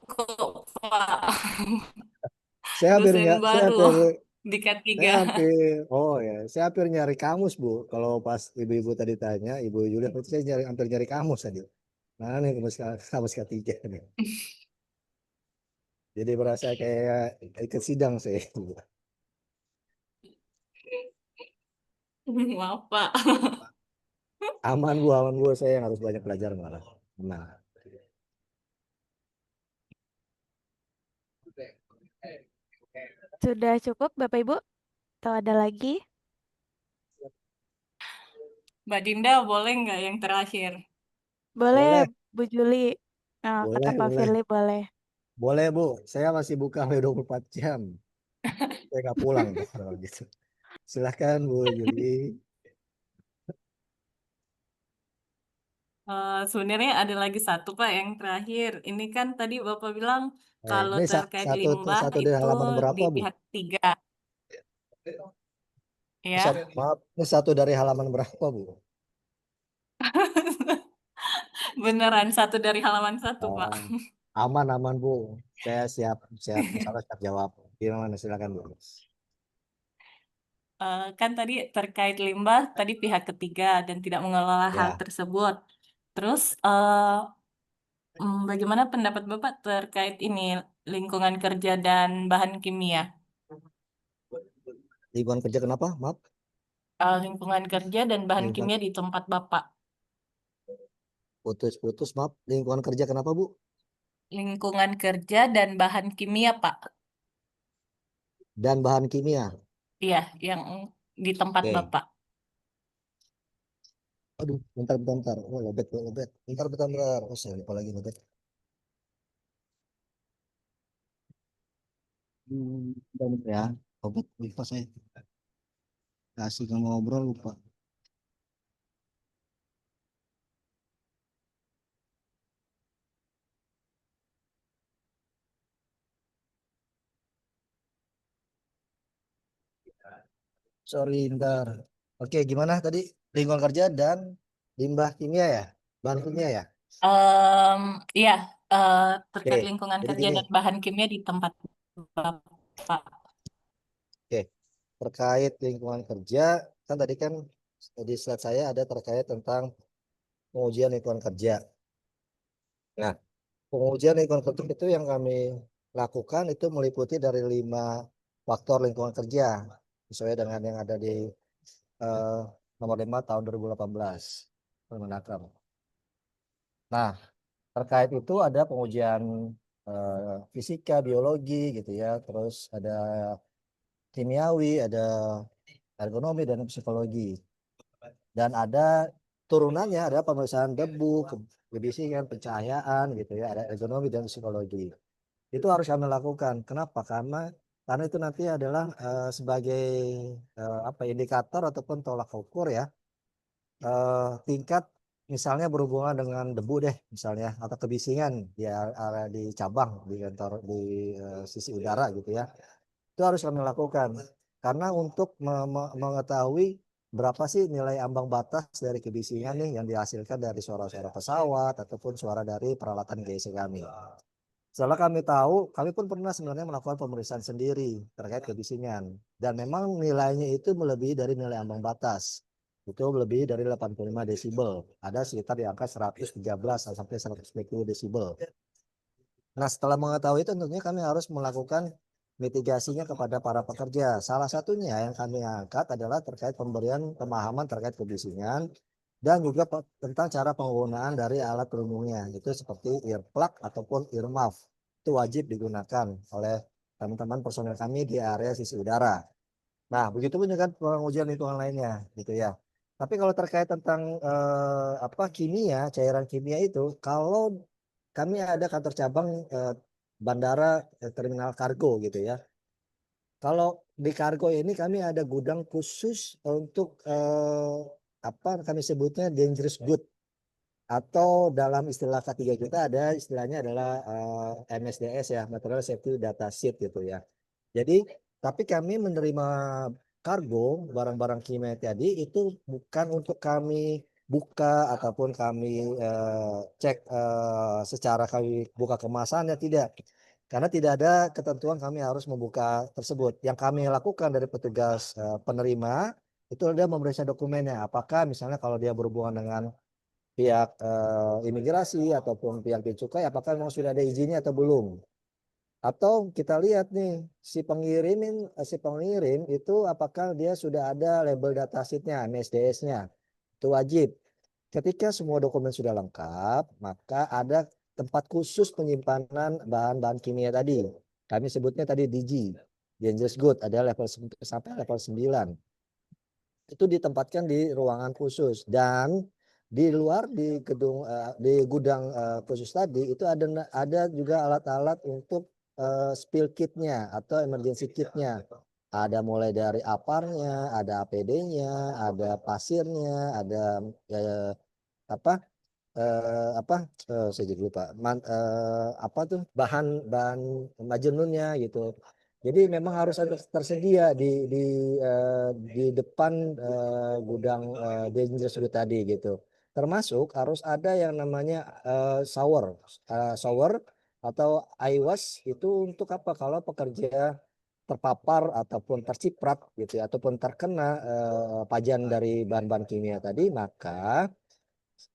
kok, Pak. Saya hampir Dosen nggak, baru di saya K3. hampir, oh ya, saya hampir nyari kamus Bu. Kalau pas ibu-ibu tadi tanya, Ibu Juli, itu saya hampir nyari kamus tadi. Nah, nih kamus ketiga nih. Jadi berasa kayak ikut sidang saya. Maaf, Pak. Aman Bu, saya yang harus banyak belajar malah. Nah, Sudah cukup, Bapak Ibu? Atau ada lagi? Mbak Dinda, boleh nggak yang terakhir? Boleh, boleh, Bu Juli. Kata boleh, Pak boleh. Firly boleh. Boleh Bu, saya masih buka sampai 24 jam. Saya nggak pulang tuh kalau gitu. Silahkan Bu Juli. Sebenarnya ada lagi satu, Pak, yang terakhir. Ini kan tadi Bapak bilang kalau Ini terkait satu limbah satu dari itu halaman di berapa Bu? pihak tiga, Satu, ya. maaf, ini satu dari halaman berapa Bu? Beneran satu dari halaman satu, Pak. Oh, aman aman Bu. Saya siap siap misalnya siap jawab. Gimana silakan Bu. Kan tadi terkait limbah, tadi pihak ketiga dan tidak mengelola hal Ya, tersebut. Terus, bagaimana pendapat Bapak terkait ini lingkungan kerja dan bahan kimia? lingkungan kerja kenapa? Maaf, Lingkungan kerja dan bahan lingkungan kimia di tempat Bapak. putus-putus maaf. Lingkungan kerja kenapa Bu? Lingkungan kerja dan bahan kimia, Pak. Dan bahan kimia. Iya, yang di tempat Oke. Bapak. Aduh, bentar. Oh, lobet, lobet. Bentar. Oh, saya lupa lagi lobet. Bentar ya, obat lupa saya kasih ngobrol lupa. Sorry, bentar. Oke, gimana tadi lingkungan kerja dan limbah kimia ya, bahan kimia ya. Em, iya, Oke, terkait lingkungan jadi kerja gini. dan bahan kimia di tempat Bapak. Oke, terkait lingkungan kerja kan tadi kan di slide saya ada terkait tentang pengujian lingkungan kerja. Nah, pengujian lingkungan kerja itu yang kami lakukan itu meliputi dari 5 faktor lingkungan kerja sesuai dengan yang ada di eh, nomor 5 tahun 2018 Permenaker. Nah, terkait itu ada pengujian fisika, biologi gitu ya, terus ada kimiawi, ada ergonomi dan psikologi. Dan ada turunannya, ada pemeriksaan debu, kebisingan, pencahayaan gitu ya, ada ergonomi dan psikologi. Itu harus kami lakukan. Kenapa? Karena itu nanti adalah sebagai apa indikator ataupun tolak ukur ya tingkat misalnya berhubungan dengan debu deh misalnya atau kebisingan di area di cabang di kantor di sisi udara gitu ya. Itu harus kami lakukan karena untuk mengetahui berapa sih nilai ambang batas dari kebisingan nih yang dihasilkan dari suara-suara pesawat ataupun suara dari peralatan GC kami. Setelah kami tahu, kami pun pernah sebenarnya melakukan pemeriksaan sendiri terkait kebisingan. Dan memang nilainya itu melebihi dari nilai ambang batas. Itu lebih dari 85 desibel. Ada sekitar di angka 113 sampai 120 desibel. Nah, setelah mengetahui itu tentunya kami harus melakukan mitigasinya kepada para pekerja. Salah satunya yang kami angkat adalah terkait pemberian pemahaman terkait kebisingan dan juga tentang cara penggunaan dari alat pelindungnya. Itu seperti earplug ataupun earmuff. Itu wajib digunakan oleh teman-teman personel kami di area sisi udara. Nah, begitu pun juga pengujian lingkungan lainnya, gitu ya. Tapi kalau terkait tentang apa kimia, cairan kimia itu, kalau kami ada kantor cabang bandara terminal kargo gitu ya. Kalau di kargo ini kami ada gudang khusus untuk apa kami sebutnya dangerous good atau dalam istilah K3 kita ada istilahnya adalah MSDS ya, Material Safety Data Sheet gitu ya. Jadi tapi kami menerima kargo barang-barang kimia tadi itu bukan untuk kami buka ataupun kami cek secara kami buka kemasannya tidak. Karena tidak ada ketentuan kami harus membuka tersebut. Yang kami lakukan dari petugas penerima itu dia memeriksa dokumennya. Apakah misalnya kalau dia berhubungan dengan pihak imigrasi ataupun pihak bea cukai, apakah memang sudah ada izinnya atau belum? Atau kita lihat nih si pengirim itu apakah dia sudah ada label datasheetnya, MSDS-nya. Itu wajib. Ketika semua dokumen sudah lengkap, maka ada tempat khusus penyimpanan bahan-bahan kimia tadi. Kami sebutnya tadi DG, Dangerous Good, ada level sampai level 9. Itu ditempatkan di ruangan khusus dan di luar di gedung di gudang khusus tadi itu ada juga alat-alat untuk spill kitnya atau emergency kitnya. Ada mulai dari aparnya, ada APD-nya, ada pasirnya, ada apa saya jadi lupa apa tuh bahan majemurnya gitu. Jadi memang harus ada tersedia di depan gudang dangerous good tadi gitu. Termasuk harus ada yang namanya shower atau iWash itu untuk apa? Kalau pekerja terpapar ataupun terciprat gitu ya, ataupun terkena pajan dari bahan-bahan kimia tadi, maka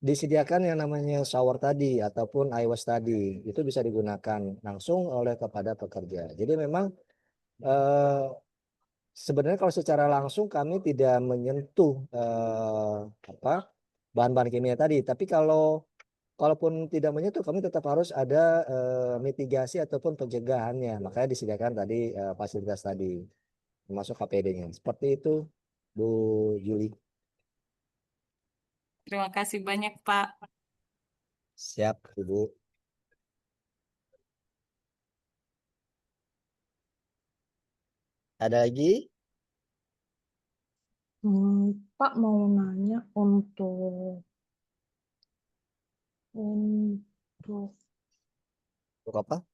disediakan yang namanya shower tadi ataupun iWash tadi itu bisa digunakan langsung oleh kepada pekerja. Jadi memang eh, sebenarnya kalau secara langsung kami tidak menyentuh apa bahan-bahan kimia tadi, tapi kalaupun tidak menyentuh kami tetap harus ada mitigasi ataupun pencegahannya. Makanya disediakan tadi fasilitas tadi termasuk KPD-nya. Seperti itu, Bu Juli. Terima kasih banyak, Pak. Siap, Ibu. Ada lagi? Pak mau nanya untuk Untuk apa?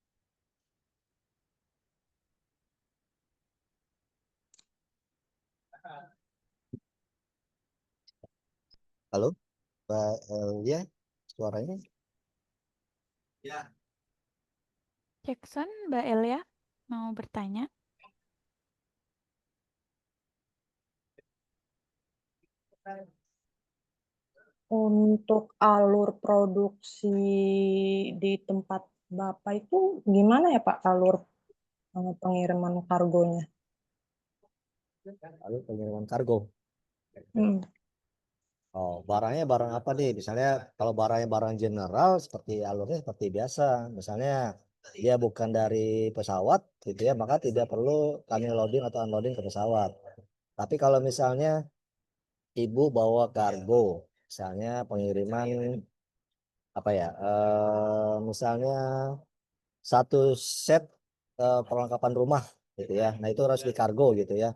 Halo, Mbak Elia, suaranya? Ya. Jackson, Mbak Elia mau bertanya? untuk alur produksi di tempat Bapak itu gimana ya Pak alur pengiriman kargonya? Lalu pengiriman kargo. Hmm. Oh, barangnya barang apa nih? Misalnya kalau barangnya barang general seperti alurnya seperti biasa. Misalnya dia bukan dari pesawat gitu ya, maka tidak perlu kami loading atau unloading ke pesawat. Tapi kalau misalnya ibu bawa kargo, misalnya pengiriman apa ya? Misalnya satu set perlengkapan rumah gitu ya. Nah, itu harus di kargo gitu ya.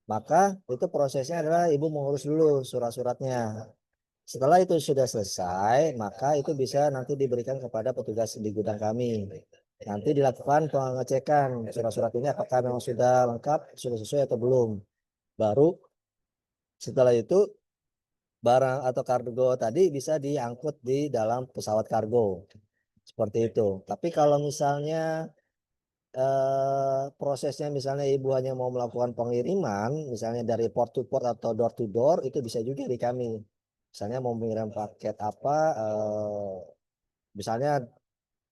Maka itu prosesnya adalah ibu mengurus dulu surat-suratnya. Setelah itu sudah selesai, maka itu bisa nanti diberikan kepada petugas di gudang kami. Nanti dilakukan pengecekan surat-surat ini apakah memang sudah lengkap, sudah sesuai atau belum. Baru setelah itu barang atau kargo tadi bisa diangkut di dalam pesawat kargo. Seperti itu. Tapi kalau misalnya prosesnya misalnya ibu hanya mau melakukan pengiriman, misalnya dari port to port atau door to door, itu bisa juga di kami. Misalnya mau mengirim paket apa, misalnya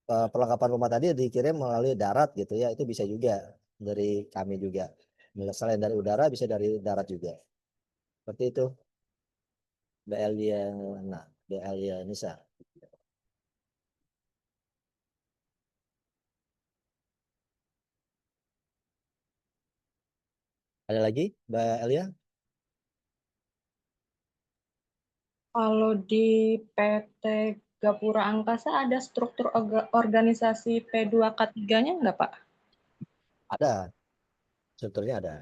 perlengkapan rumah tadi dikirim melalui darat gitu ya, itu bisa juga dari kami juga. Selain dari udara, bisa dari darat juga. Seperti itu, Mbak Elia, nah, Mbak Elia Nisa. Ada lagi, Mbak Elia? Kalau di PT Gapura Angkasa ada struktur organisasi P2K3-nya enggak, Pak? Ada, strukturnya ada.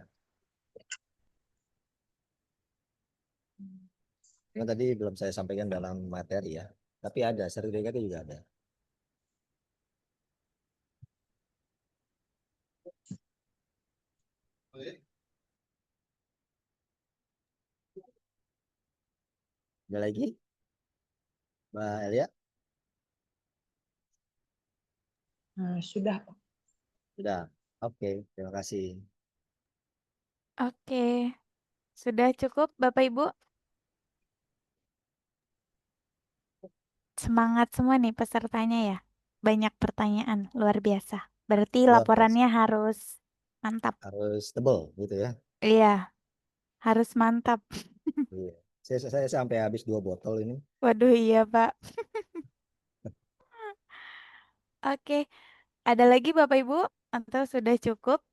Yang tadi belum saya sampaikan dalam materi ya, tapi ada, sertifikatnya juga ada. Ada lagi, Mbak Elia? Sudah, Pak. Sudah. Oke, terima kasih. Oke, sudah cukup Bapak Ibu? Semangat semua nih pesertanya ya. Banyak pertanyaan, luar biasa. Berarti Luar biasa. laporannya harus mantap. Harus tebel gitu ya. Iya, harus mantap. Iya. Saya sampai habis 2 botol ini. Waduh, iya Pak. Oke, ada lagi Bapak Ibu? Atau sudah cukup?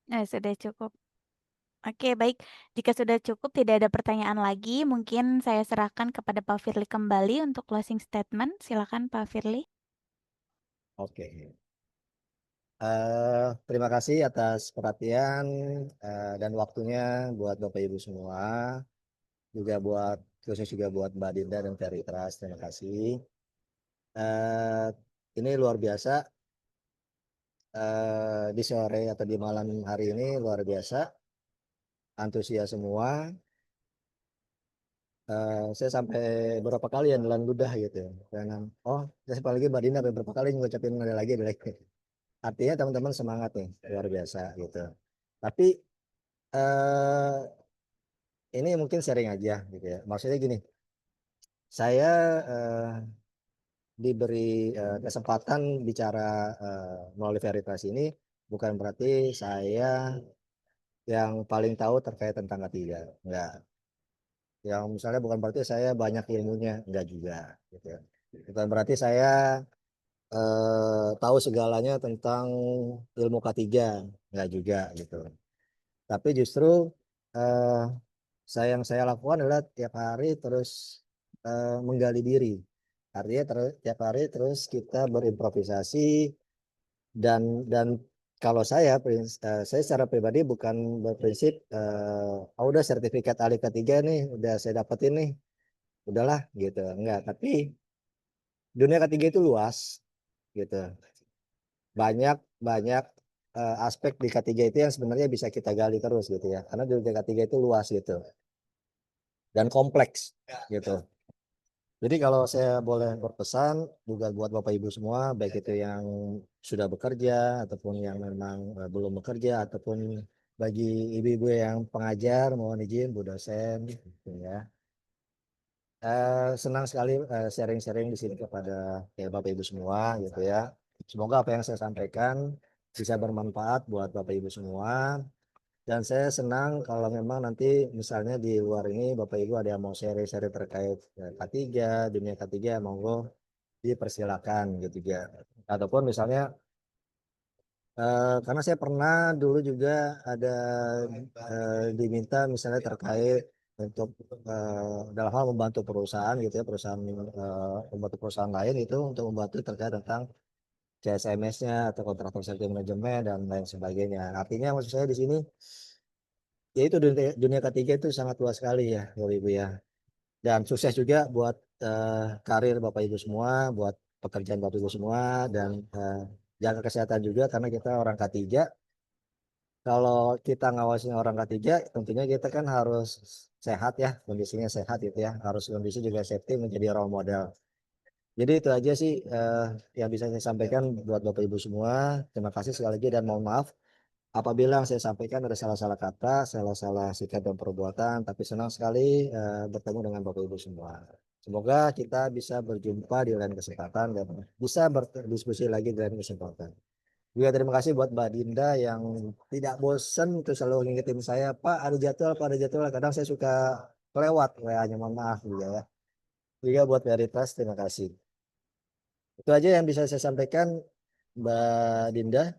Sudah cukup. Oke, baik. Jika sudah cukup, tidak ada pertanyaan lagi. Mungkin saya serahkan kepada Pak Firly kembali untuk closing statement. Silakan Pak Firly. Oke. Terima kasih atas perhatian dan waktunya buat Bapak Ibu semua. Juga buat khusus juga buat Mbak Dinda dan Veritras. Terima kasih. Ini luar biasa. Di sore atau di malam hari ini luar biasa. Antusias semua. Saya sampai beberapa kali yang nelan ludah gitu. Karena, saya apalagi Mbak Dinda beberapa kali ngucapin ada lagi. Artinya teman-teman semangat nih, luar biasa gitu. Tapi eh, ini mungkin sharing aja gitu ya. Maksudnya gini, saya diberi kesempatan bicara melalui Veritas ini bukan berarti saya yang paling tahu terkait tentang ketiga. Enggak. Yang misalnya bukan berarti saya banyak ilmunya, enggak juga gitu ya. Bukan berarti saya tahu segalanya tentang ilmu K3, enggak juga gitu. Tapi justru eh, yang saya lakukan adalah tiap hari terus menggali diri. Artinya tiap hari terus kita berimprovisasi dan kalau saya secara pribadi bukan berprinsip, udah sertifikat ahli ketiga nih, udah saya dapetin nih, udahlah gitu. Enggak, tapi dunia ketiga itu luas gitu. Banyak banyak aspek di ketiga itu yang sebenarnya bisa kita gali terus gitu ya. Karena dunia ketiga itu luas gitu dan kompleks gitu. Jadi kalau saya boleh berpesan juga buat Bapak Ibu semua, baik itu yang sudah bekerja ataupun yang memang belum bekerja ataupun bagi ibu-ibu yang pengajar, mohon izin Bu dosen gitu ya. Senang sekali sharing-sharing di sini kepada ya, Bapak Ibu semua gitu ya. Semoga apa yang saya sampaikan bisa bermanfaat buat Bapak Ibu semua. Dan saya senang kalau memang nanti misalnya di luar ini Bapak Ibu ada yang mau share-share terkait K3, dunia K3, monggo dipersilakan gitu ya. Ataupun misalnya karena saya pernah dulu juga ada diminta misalnya terkait untuk dalam hal membantu perusahaan gitu ya, perusahaan membantu perusahaan lain itu untuk membantu terkait tentang CSMS-nya atau kontrak safety manajemen dan lain sebagainya. Artinya maksud saya di sini ya itu dunia ketiga itu sangat luas sekali ya Bapak Ibu ya. Dan sukses juga buat karir Bapak Ibu semua, buat pekerjaan Bapak Ibu semua dan jaga kesehatan juga karena kita orang K3. Kalau kita ngawasin orang K3 tentunya kita kan harus sehat ya, kondisinya sehat gitu ya. Harus kondisi juga safety menjadi role model. Jadi itu aja sih yang bisa saya sampaikan buat Bapak Ibu semua. Terima kasih sekali lagi dan mohon maaf apabila yang saya sampaikan ada salah-salah kata, salah-salah sikap dan perbuatan, tapi senang sekali bertemu dengan Bapak Ibu semua. Semoga kita bisa berjumpa di lain kesempatan dan bisa berdiskusi lagi di lain kesempatan. Juga terima kasih buat Mbak Dinda yang tidak bosan itu selalu ngingetin saya, Pak ada jadwal, Pak ada jadwal. Kadang saya suka kelewat, hanya mohon maaf juga ya. Juga buat Veritas, terima kasih. Itu aja yang bisa saya sampaikan Mbak Dinda.